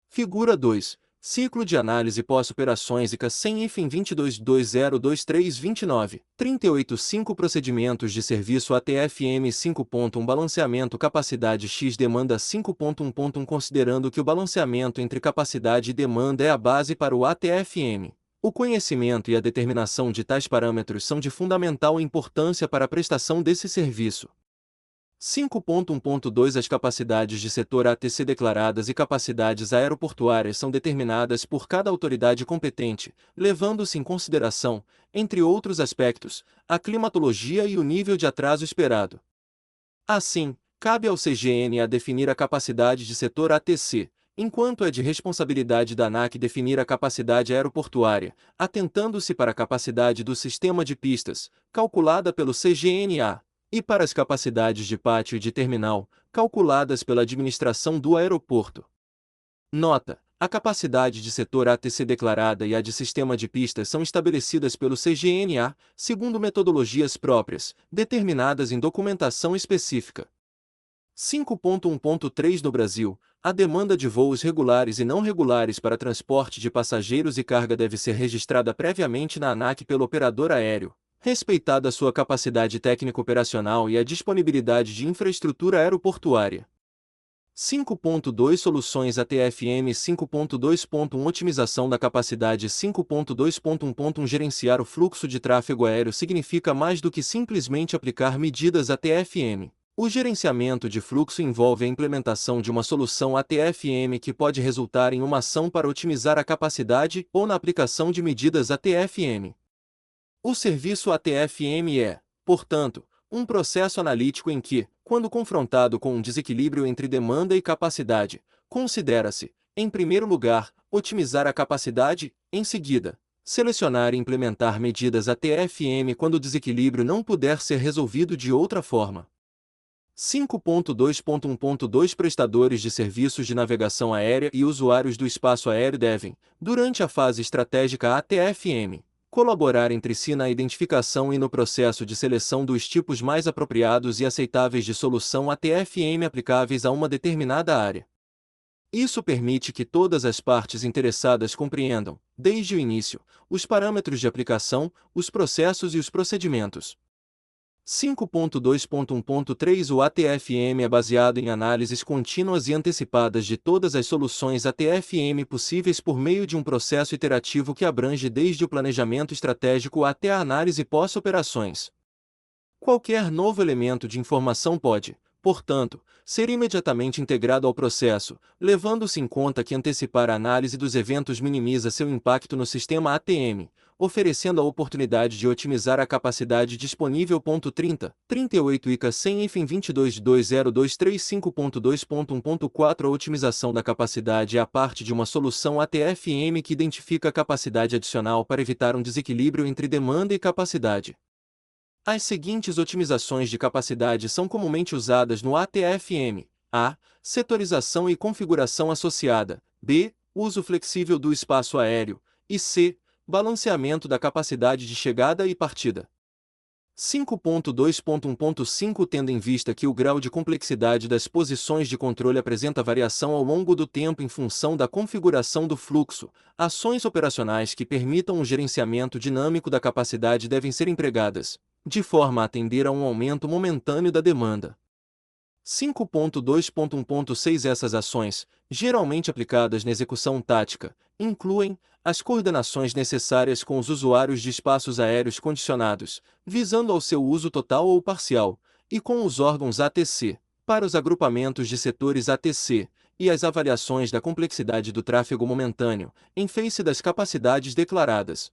Figura 2. Ciclo de análise pós-operações ICA 100-22-2023-29, 38.5 Procedimentos de serviço ATFM 5.1 Balanceamento capacidade X demanda 5.1.1 Considerando que o balanceamento entre capacidade e demanda é a base para o ATFM, o conhecimento e a determinação de tais parâmetros são de fundamental importância para a prestação desse serviço. 5.1.2 As capacidades de setor ATC declaradas e capacidades aeroportuárias são determinadas por cada autoridade competente, levando-se em consideração, entre outros aspectos, a climatologia e o nível de atraso esperado. Assim, cabe ao CGNA definir a capacidade de setor ATC, enquanto é de responsabilidade da ANAC definir a capacidade aeroportuária, atentando-se para a capacidade do sistema de pistas, calculada pelo CGNA, e para as capacidades de pátio e de terminal, calculadas pela administração do aeroporto. Nota: a capacidade de setor ATC declarada e a de sistema de pistas são estabelecidas pelo CGNA, segundo metodologias próprias, determinadas em documentação específica. 5.1.3 No Brasil, a demanda de voos regulares e não regulares para transporte de passageiros e carga deve ser registrada previamente na ANAC pelo operador aéreo, respeitada sua capacidade técnico-operacional e a disponibilidade de infraestrutura aeroportuária. 5.2 Soluções ATFM 5.2.1 Otimização da capacidade 5.2.1.1 Gerenciar o fluxo de tráfego aéreo significa mais do que simplesmente aplicar medidas ATFM. O gerenciamento de fluxo envolve a implementação de uma solução ATFM que pode resultar em uma ação para otimizar a capacidade ou na aplicação de medidas ATFM. O serviço ATFM é, portanto, um processo analítico em que, quando confrontado com um desequilíbrio entre demanda e capacidade, considera-se, em primeiro lugar, otimizar a capacidade, em seguida, selecionar e implementar medidas ATFM quando o desequilíbrio não puder ser resolvido de outra forma. 5.2.1.2 Prestadores de serviços de navegação aérea e usuários do espaço aéreo devem, durante a fase estratégica ATFM, colaborar entre si na identificação e no processo de seleção dos tipos mais apropriados e aceitáveis de solução ATFM aplicáveis a uma determinada área. Isso permite que todas as partes interessadas compreendam, desde o início, os parâmetros de aplicação, os processos e os procedimentos. 5.2.1.3 O ATFM é baseado em análises contínuas e antecipadas de todas as soluções ATFM possíveis por meio de um processo iterativo que abrange desde o planejamento estratégico até a análise pós-operações. Qualquer novo elemento de informação pode, portanto, ser imediatamente integrado ao processo, levando-se em conta que antecipar a análise dos eventos minimiza seu impacto no sistema ATM, oferecendo a oportunidade de otimizar a capacidade disponível. 38 ICA 100-22-20235.2.1.4 A otimização da capacidade é a parte de uma solução ATFM que identifica a capacidade adicional para evitar um desequilíbrio entre demanda e capacidade. As seguintes otimizações de capacidade são comumente usadas no ATFM: A. Setorização e configuração associada. B. Uso flexível do espaço aéreo. E C. Balanceamento da capacidade de chegada e partida. 5.2.1.5 Tendo em vista que o grau de complexidade das posições de controle apresenta variação ao longo do tempo em função da configuração do fluxo, ações operacionais que permitam o gerenciamento dinâmico da capacidade devem ser empregadas, de forma a atender a um aumento momentâneo da demanda. 5.2.1.6 Essas ações, geralmente aplicadas na execução tática, incluem as coordenações necessárias com os usuários de espaços aéreos condicionados, visando ao seu uso total ou parcial, e com os órgãos ATC, para os agrupamentos de setores ATC, e as avaliações da complexidade do tráfego momentâneo, em face das capacidades declaradas.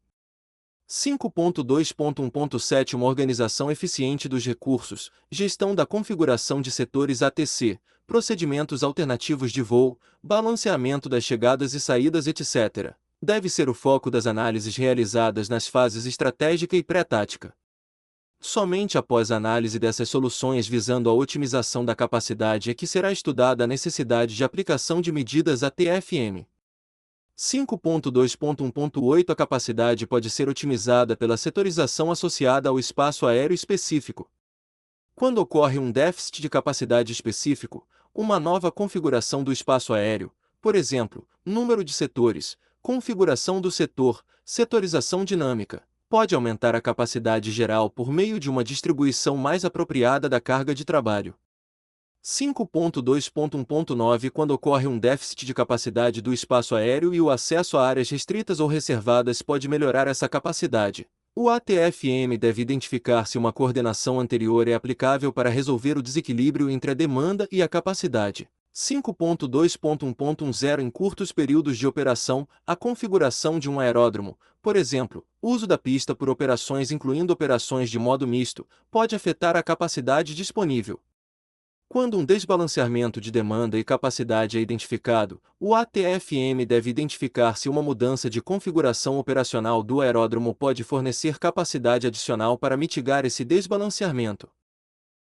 5.2.1.7 Uma organização eficiente dos recursos, gestão da configuração de setores ATC, procedimentos alternativos de voo, balanceamento das chegadas e saídas, etc. Deve ser o foco das análises realizadas nas fases estratégica e pré-tática. Somente após a análise dessas soluções visando a otimização da capacidade é que será estudada a necessidade de aplicação de medidas ATFM. 5.2.1.8 A capacidade pode ser otimizada pela setorização associada ao espaço aéreo específico. Quando ocorre um déficit de capacidade específico, uma nova configuração do espaço aéreo, por exemplo, número de setores, configuração do setor, setorização dinâmica, pode aumentar a capacidade geral por meio de uma distribuição mais apropriada da carga de trabalho. 5.2.1.9 Quando ocorre um déficit de capacidade do espaço aéreo e o acesso a áreas restritas ou reservadas pode melhorar essa capacidade, o ATFM deve identificar se uma coordenação anterior é aplicável para resolver o desequilíbrio entre a demanda e a capacidade. 5.2.1.10 Em curtos períodos de operação, a configuração de um aeródromo, por exemplo, uso da pista por operações incluindo operações de modo misto, pode afetar a capacidade disponível. Quando um desbalanceamento de demanda e capacidade é identificado, o ATFM deve identificar se uma mudança de configuração operacional do aeródromo pode fornecer capacidade adicional para mitigar esse desbalanceamento.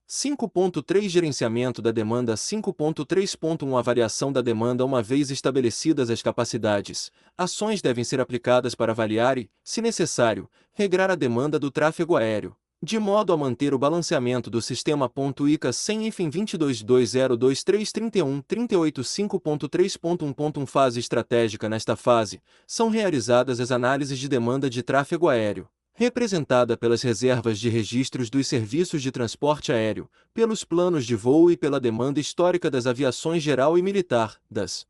5.3 Gerenciamento da demanda. 5.3.1 Avaliação da demanda. Uma vez estabelecidas as capacidades, ações devem ser aplicadas para avaliar e, se necessário, regrar a demanda do tráfego aéreo, de modo a manter o balanceamento do sistema. ICA 100 IFEM 22.202331.38 5.3.1.1 Fase estratégica. Nesta fase, são realizadas as análises de demanda de tráfego aéreo, representada pelas reservas de registros dos serviços de transporte aéreo, pelos planos de voo e pela demanda histórica das aviações geral e militar, das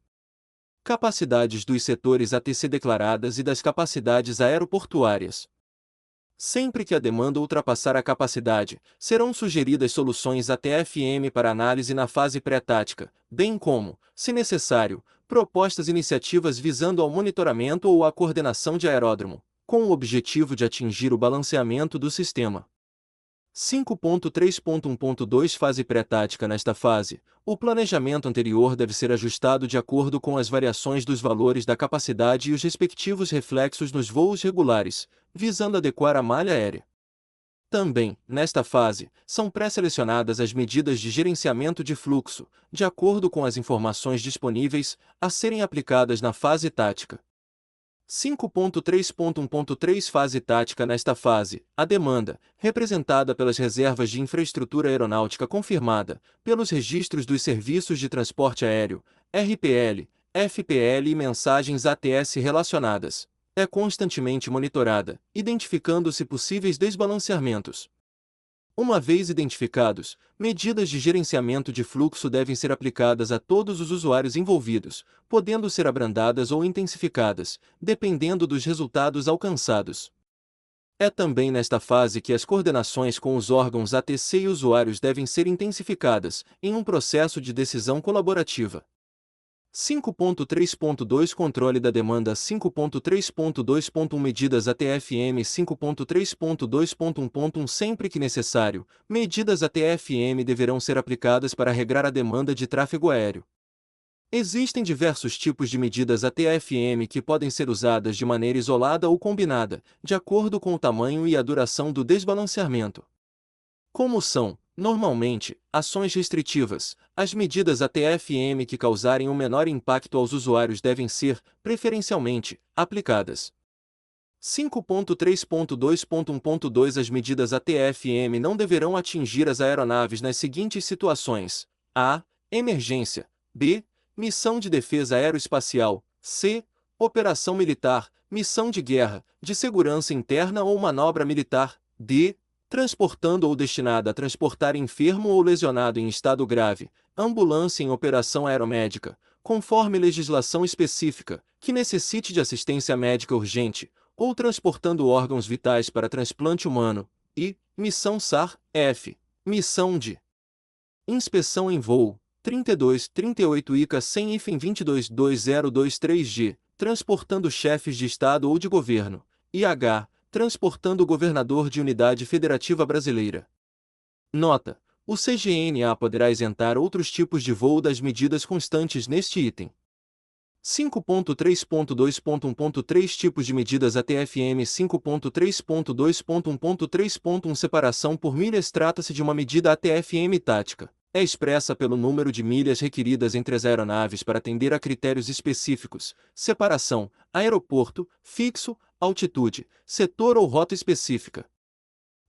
capacidades dos setores ATC declaradas e das capacidades aeroportuárias. Sempre que a demanda ultrapassar a capacidade, serão sugeridas soluções ATFM para análise na fase pré-tática, bem como, se necessário, propostas iniciativas visando ao monitoramento ou à coordenação de aeródromo, com o objetivo de atingir o balanceamento do sistema. 5.3.1.2 Fase pré-tática. Nesta fase, o planejamento anterior deve ser ajustado de acordo com as variações dos valores da capacidade e os respectivos reflexos nos voos regulares, visando adequar a malha aérea. Também, nesta fase, são pré-selecionadas as medidas de gerenciamento de fluxo, de acordo com as informações disponíveis, a serem aplicadas na fase tática. 5.3.1.3 Fase tática. Nesta fase, a demanda, representada pelas reservas de infraestrutura aeronáutica confirmada, pelos registros dos serviços de transporte aéreo, RPL, FPL e mensagens ATS relacionadas, é constantemente monitorada, identificando-se possíveis desbalanceamentos. Uma vez identificados, medidas de gerenciamento de fluxo devem ser aplicadas a todos os usuários envolvidos, podendo ser abrandadas ou intensificadas, dependendo dos resultados alcançados. É também nesta fase que as coordenações com os órgãos ATC e usuários devem ser intensificadas, em um processo de decisão colaborativa. 5.3.2 Controle da demanda. 5.3.2.1 Medidas ATFM. 5.3.2.1.1 Sempre que necessário, medidas ATFM deverão ser aplicadas para regrar a demanda de tráfego aéreo. Existem diversos tipos de medidas ATFM que podem ser usadas de maneira isolada ou combinada, de acordo com o tamanho e a duração do desbalanceamento. Como são, normalmente, ações restritivas, as medidas ATFM que causarem um menor impacto aos usuários devem ser, preferencialmente, aplicadas. 5.3.2.1.2 As medidas ATFM não deverão atingir as aeronaves nas seguintes situações: a. Emergência. b. Missão de defesa aeroespacial. c. Operação militar, missão de guerra, de segurança interna ou manobra militar. d. Transportando ou destinada a transportar enfermo ou lesionado em estado grave, ambulância em operação aeromédica, conforme legislação específica, que necessite de assistência médica urgente, ou transportando órgãos vitais para transplante humano, e missão SAR-F, missão de inspeção em voo, 32, 38 ICA 100 222023G, transportando chefes de Estado ou de governo, IH, transportando o governador de unidade federativa brasileira. Nota: o CGNA poderá isentar outros tipos de voo das medidas constantes neste item. 5.3.2.1.3 Tipos de medidas ATFM 5.3.2.1.3.1 Separação por milhas Trata-se de uma medida ATFM tática. É expressa pelo número de milhas requeridas entre as aeronaves para atender a critérios específicos: separação, aeroporto, fixo, altitude, setor ou rota específica.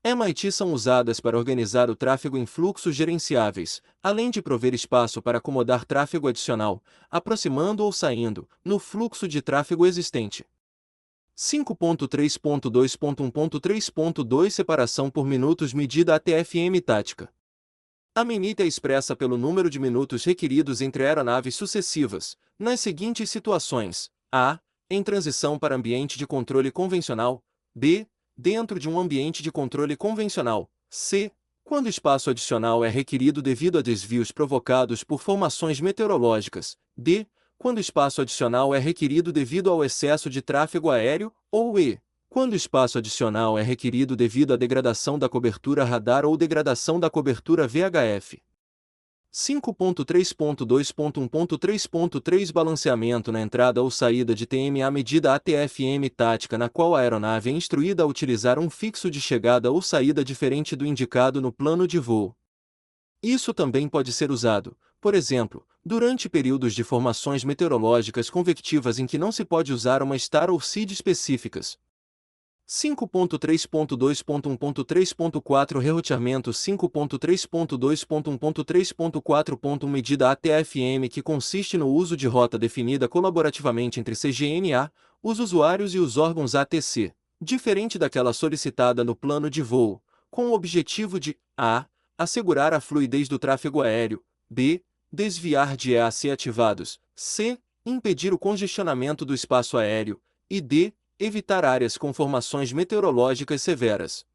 MIT são usadas para organizar o tráfego em fluxos gerenciáveis, além de prover espaço para acomodar tráfego adicional, aproximando ou saindo, no fluxo de tráfego existente. 5.3.2.1.3.2 Separação por minutos medida ATFM tática. A medida é expressa pelo número de minutos requeridos entre aeronaves sucessivas, nas seguintes situações: a. Em transição para ambiente de controle convencional. B. Dentro de um ambiente de controle convencional. C. Quando espaço adicional é requerido devido a desvios provocados por formações meteorológicas. D. Quando espaço adicional é requerido devido ao excesso de tráfego aéreo. Ou E. Quando espaço adicional é requerido devido à degradação da cobertura radar ou degradação da cobertura VHF. 5.3.2.1.3.3 Balanceamento na entrada ou saída de TMA medida ATFM tática na qual a aeronave é instruída a utilizar um fixo de chegada ou saída diferente do indicado no plano de voo. Isso também pode ser usado, por exemplo, durante períodos de formações meteorológicas convectivas em que não se pode usar uma STAR ou SID específicas. 5.3.2.1.3.4 Reroteamento 5.3.2.1.3.4 Medida ATFM que consiste no uso de rota definida colaborativamente entre CGNA, os usuários e os órgãos ATC, diferente daquela solicitada no plano de voo, com o objetivo de a. Assegurar a fluidez do tráfego aéreo, b. Desviar de EAC ativados, c. Impedir o congestionamento do espaço aéreo, e d. Evitar áreas com formações meteorológicas severas.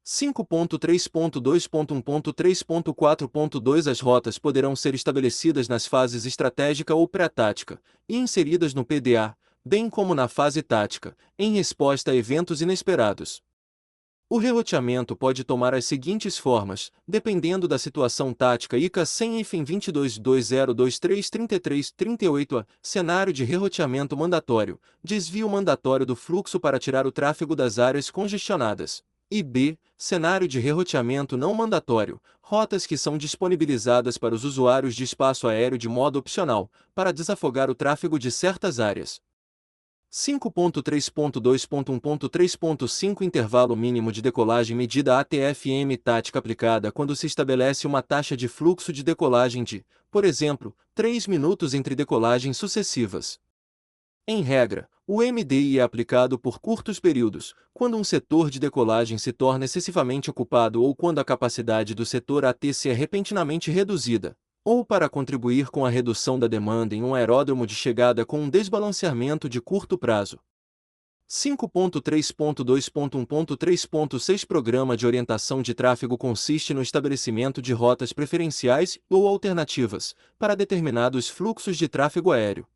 5.3.2.1.3.4.2 As rotas poderão ser estabelecidas nas fases estratégica ou pré-tática, e inseridas no PDA, bem como na fase tática, em resposta a eventos inesperados. O reroteamento pode tomar as seguintes formas, dependendo da situação tática ICA 100 2220233338 A. Cenário de reroteamento mandatório, desvio mandatório do fluxo para tirar o tráfego das áreas congestionadas. E B. Cenário de reroteamento não mandatório, rotas que são disponibilizadas para os usuários de espaço aéreo de modo opcional, para desafogar o tráfego de certas áreas. 5.3.2.1.3.5 Intervalo mínimo de decolagem medida ATFM tática aplicada quando se estabelece uma taxa de fluxo de decolagem de, por exemplo, 3 minutos entre decolagens sucessivas. Em regra, o MDI é aplicado por curtos períodos, quando um setor de decolagem se torna excessivamente ocupado ou quando a capacidade do setor ATC é repentinamente reduzida, ou para contribuir com a redução da demanda em um aeródromo de chegada com um desbalanceamento de curto prazo. 5.3.2.1.3.6 Programa de orientação de tráfego consiste no estabelecimento de rotas preferenciais ou alternativas, para determinados fluxos de tráfego aéreo.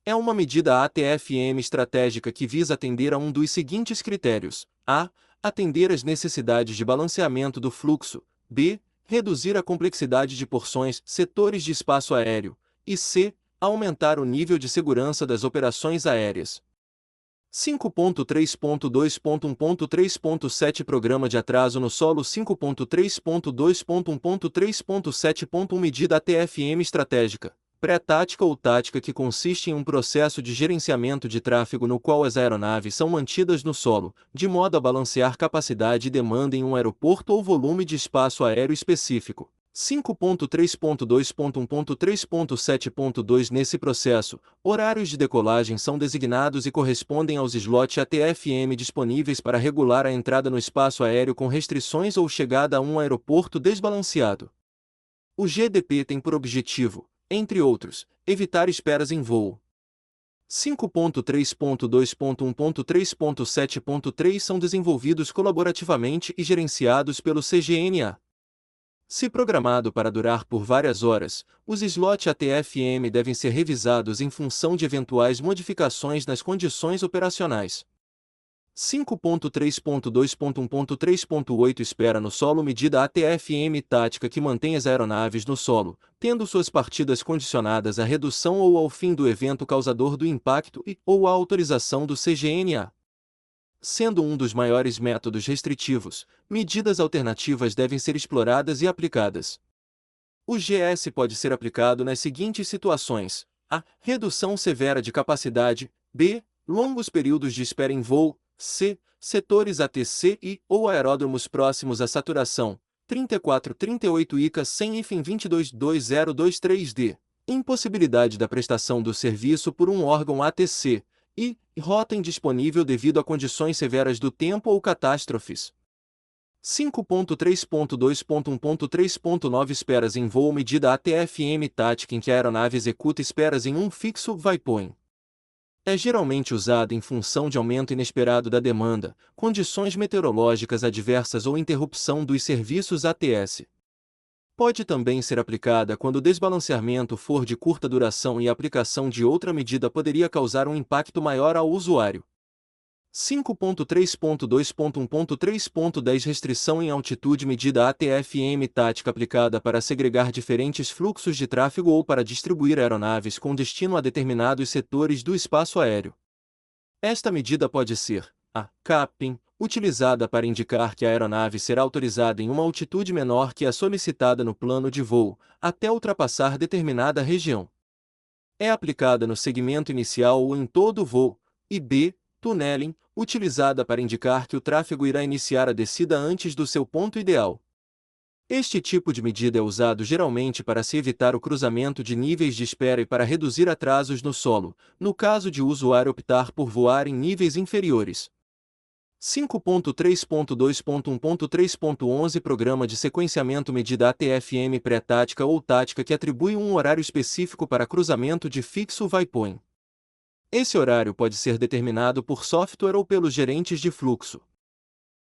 É uma medida ATFM estratégica que visa atender a um dos seguintes critérios: a. Atender às necessidades de balanceamento do fluxo, b. Reduzir a complexidade de porções, setores de espaço aéreo, e c. Aumentar o nível de segurança das operações aéreas. 5.3.2.1.3.7 Programa de atraso no solo 5.3.2.1.3.7 Medida ATFM estratégica, pré-tática ou tática que consiste em um processo de gerenciamento de tráfego no qual as aeronaves são mantidas no solo, de modo a balancear capacidade e demanda em um aeroporto ou volume de espaço aéreo específico. 5.3.2.1.3.7.2 Nesse processo, horários de decolagem são designados e correspondem aos slots ATFM disponíveis para regular a entrada no espaço aéreo com restrições ou chegada a um aeroporto desbalanceado. O GDP tem por objetivo, entre outros, evitar esperas em voo. 5.3.2.1.3.7.3 são desenvolvidos colaborativamente e gerenciados pelo CGNA. Se programado para durar por várias horas, os slots ATFM devem ser revisados em função de eventuais modificações nas condições operacionais. 5.3.2.1.3.8 Espera no solo medida ATFM tática que mantém as aeronaves no solo, tendo suas partidas condicionadas à redução ou ao fim do evento causador do impacto ou à autorização do CGNA. Sendo um dos maiores métodos restritivos, medidas alternativas devem ser exploradas e aplicadas. O GS pode ser aplicado nas seguintes situações: a. Redução severa de capacidade. B. Longos períodos de espera em voo. C. Setores ATC ou aeródromos próximos à saturação. 34-38 ICA 100-22-2023D. Impossibilidade da prestação do serviço por um órgão ATC. E. Rota indisponível devido a condições severas do tempo ou catástrofes. 5.3.2.1.3.9 Esperas em voo medida ATFM tática em que a aeronave executa esperas em um fixo waypoint. É geralmente usada em função de aumento inesperado da demanda, condições meteorológicas adversas ou interrupção dos serviços ATS. Pode também ser aplicada quando o desbalanceamento for de curta duração e a aplicação de outra medida poderia causar um impacto maior ao usuário. 5.3.2.1.3.10 Restrição em altitude medida ATFM tática aplicada para segregar diferentes fluxos de tráfego ou para distribuir aeronaves com destino a determinados setores do espaço aéreo. Esta medida pode ser a. Capping, utilizada para indicar que a aeronave será autorizada em uma altitude menor que a solicitada no plano de voo, até ultrapassar determinada região. É aplicada no segmento inicial ou em todo o voo. E B. Tunneling, utilizada para indicar que o tráfego irá iniciar a descida antes do seu ponto ideal. Este tipo de medida é usado geralmente para se evitar o cruzamento de níveis de espera e para reduzir atrasos no solo, no caso de o usuário optar por voar em níveis inferiores. 5.3.2.1.3.11 Programa de sequenciamento medida ATFM pré-tática ou tática que atribui um horário específico para cruzamento de fixo waypoint. Esse horário pode ser determinado por software ou pelos gerentes de fluxo.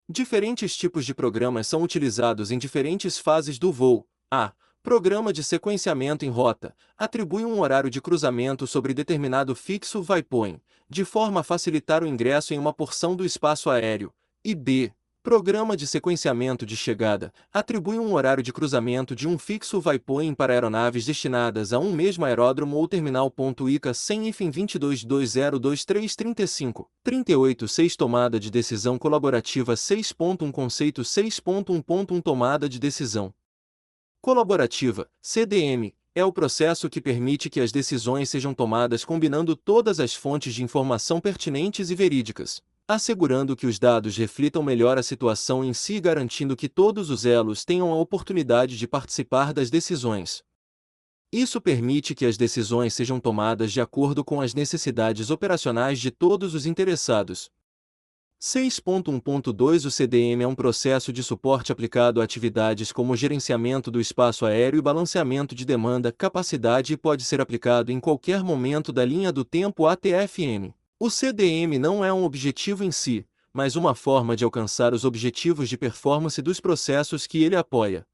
Diferentes tipos de programas são utilizados em diferentes fases do voo. A. Programa de sequenciamento em rota atribui um horário de cruzamento sobre determinado fixo waypoint, de forma a facilitar o ingresso em uma porção do espaço aéreo. E B. Programa de sequenciamento de chegada atribui um horário de cruzamento de um fixo waypoint para aeronaves destinadas a um mesmo aeródromo ou terminal. ICA 100-22-2023-35, 38-6 Tomada de decisão colaborativa 6.1 Conceito 6.1.1 Tomada de decisão colaborativa, CDM, é o processo que permite que as decisões sejam tomadas combinando todas as fontes de informação pertinentes e verídicas, assegurando que os dados reflitam melhor a situação em si e garantindo que todos os elos tenham a oportunidade de participar das decisões. Isso permite que as decisões sejam tomadas de acordo com as necessidades operacionais de todos os interessados. 6.1.2 O CDM é um processo de suporte aplicado a atividades como gerenciamento do espaço aéreo e balanceamento de demanda, capacidade e pode ser aplicado em qualquer momento da linha do tempo ATFM. O CDM não é um objetivo em si, mas uma forma de alcançar os objetivos de performance dos processos que ele apoia.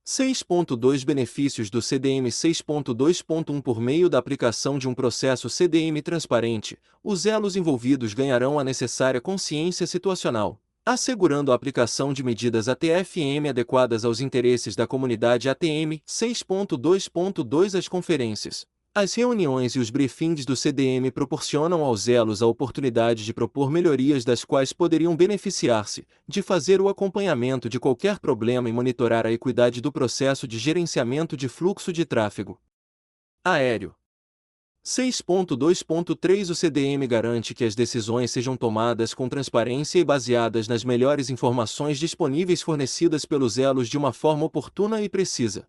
6.2 Benefícios do CDM 6.2.1 Por meio da aplicação de um processo CDM transparente, os elos envolvidos ganharão a necessária consciência situacional, assegurando a aplicação de medidas ATFM adequadas aos interesses da comunidade ATM. 6.2.2 As conferências, as reuniões e os briefings do CDM proporcionam aos elos a oportunidade de propor melhorias das quais poderiam beneficiar-se, de fazer o acompanhamento de qualquer problema e monitorar a equidade do processo de gerenciamento de fluxo de tráfego aéreo. 6.2.3 O CDM garante que as decisões sejam tomadas com transparência e baseadas nas melhores informações disponíveis fornecidas pelos elos de uma forma oportuna e precisa.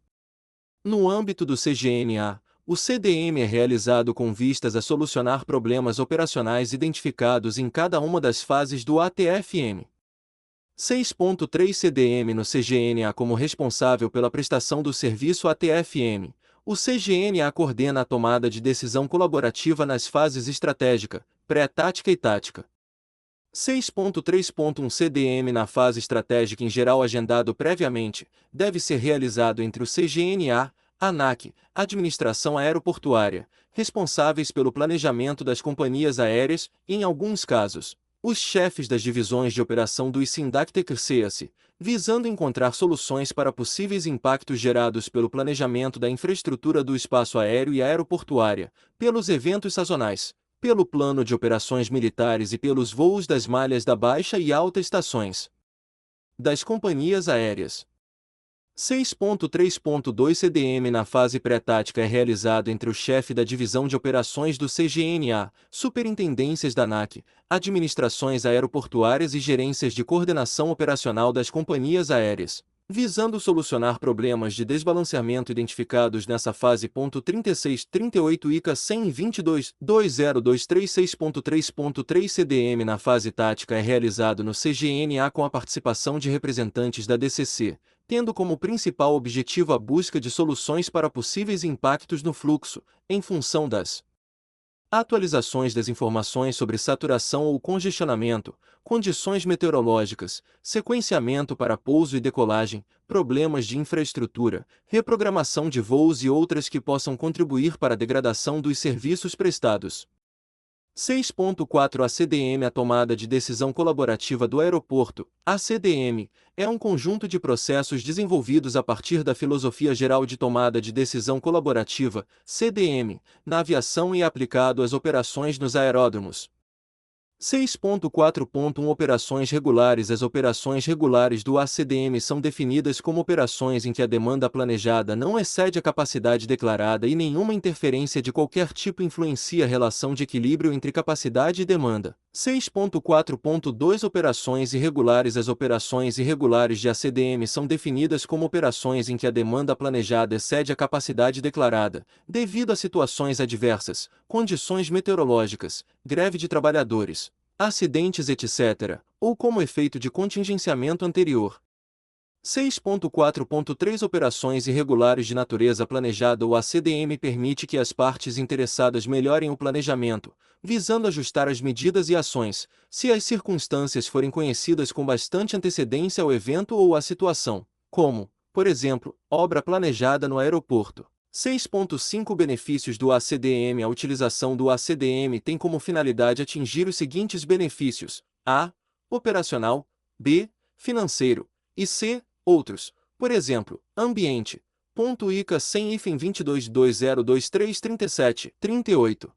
No âmbito do CGNA, o CDM é realizado com vistas a solucionar problemas operacionais identificados em cada uma das fases do ATFM. 6.3 CDM no CGNA como responsável pela prestação do serviço ATFM. O CGNA coordena a tomada de decisão colaborativa nas fases estratégica, pré-tática e tática. 6.3.1 CDM na fase estratégica em geral agendado previamente, deve ser realizado entre o CGNA, ANAC, Administração Aeroportuária, responsáveis pelo planejamento das companhias aéreas e, em alguns casos, os chefes das divisões de operação do ICINDAC-TECRCEAS, visando encontrar soluções para possíveis impactos gerados pelo planejamento da infraestrutura do espaço aéreo e aeroportuária, pelos eventos sazonais, pelo plano de operações militares e pelos voos das malhas da baixa e alta estações das companhias aéreas. 6.3.2 CDM na fase pré-tática é realizado entre o chefe da divisão de operações do CGNA, superintendências da ANAC, administrações aeroportuárias e gerências de coordenação operacional das companhias aéreas, visando solucionar problemas de desbalanceamento identificados nessa fase. 3638 ICA 122.20236.3.3 CDM na fase tática é realizado no CGNA com a participação de representantes da DCC, tendo como principal objetivo a busca de soluções para possíveis impactos no fluxo, em função das atualizações das informações sobre saturação ou congestionamento, condições meteorológicas, sequenciamento para pouso e decolagem, problemas de infraestrutura, reprogramação de voos e outras que possam contribuir para a degradação dos serviços prestados. 6.4 ACDM A tomada de decisão colaborativa do aeroporto, ACDM, é um conjunto de processos desenvolvidos a partir da filosofia geral de tomada de decisão colaborativa, CDM, na aviação e aplicado às operações nos aeródromos. 6.4.1 Operações regulares. As operações regulares do ACDM são definidas como operações em que a demanda planejada não excede a capacidade declarada e nenhuma interferência de qualquer tipo influencia a relação de equilíbrio entre capacidade e demanda. 6.4.2 Operações irregulares. As operações irregulares de ACDM são definidas como operações em que a demanda planejada excede a capacidade declarada, devido a situações adversas, condições meteorológicas, greve de trabalhadores, acidentes, etc., ou como efeito de contingenciamento anterior. 6.4.3 Operações irregulares de natureza planejada. O ACDM permite que as partes interessadas melhorem o planejamento, visando ajustar as medidas e ações, se as circunstâncias forem conhecidas com bastante antecedência ao evento ou à situação, como, por exemplo, obra planejada no aeroporto. 6.5 Benefícios do ACDM. A utilização do ACDM tem como finalidade atingir os seguintes benefícios: a. Operacional, b. Financeiro, e c. Outros. Por exemplo, ambiente. ICA 100-22-2023-37-38.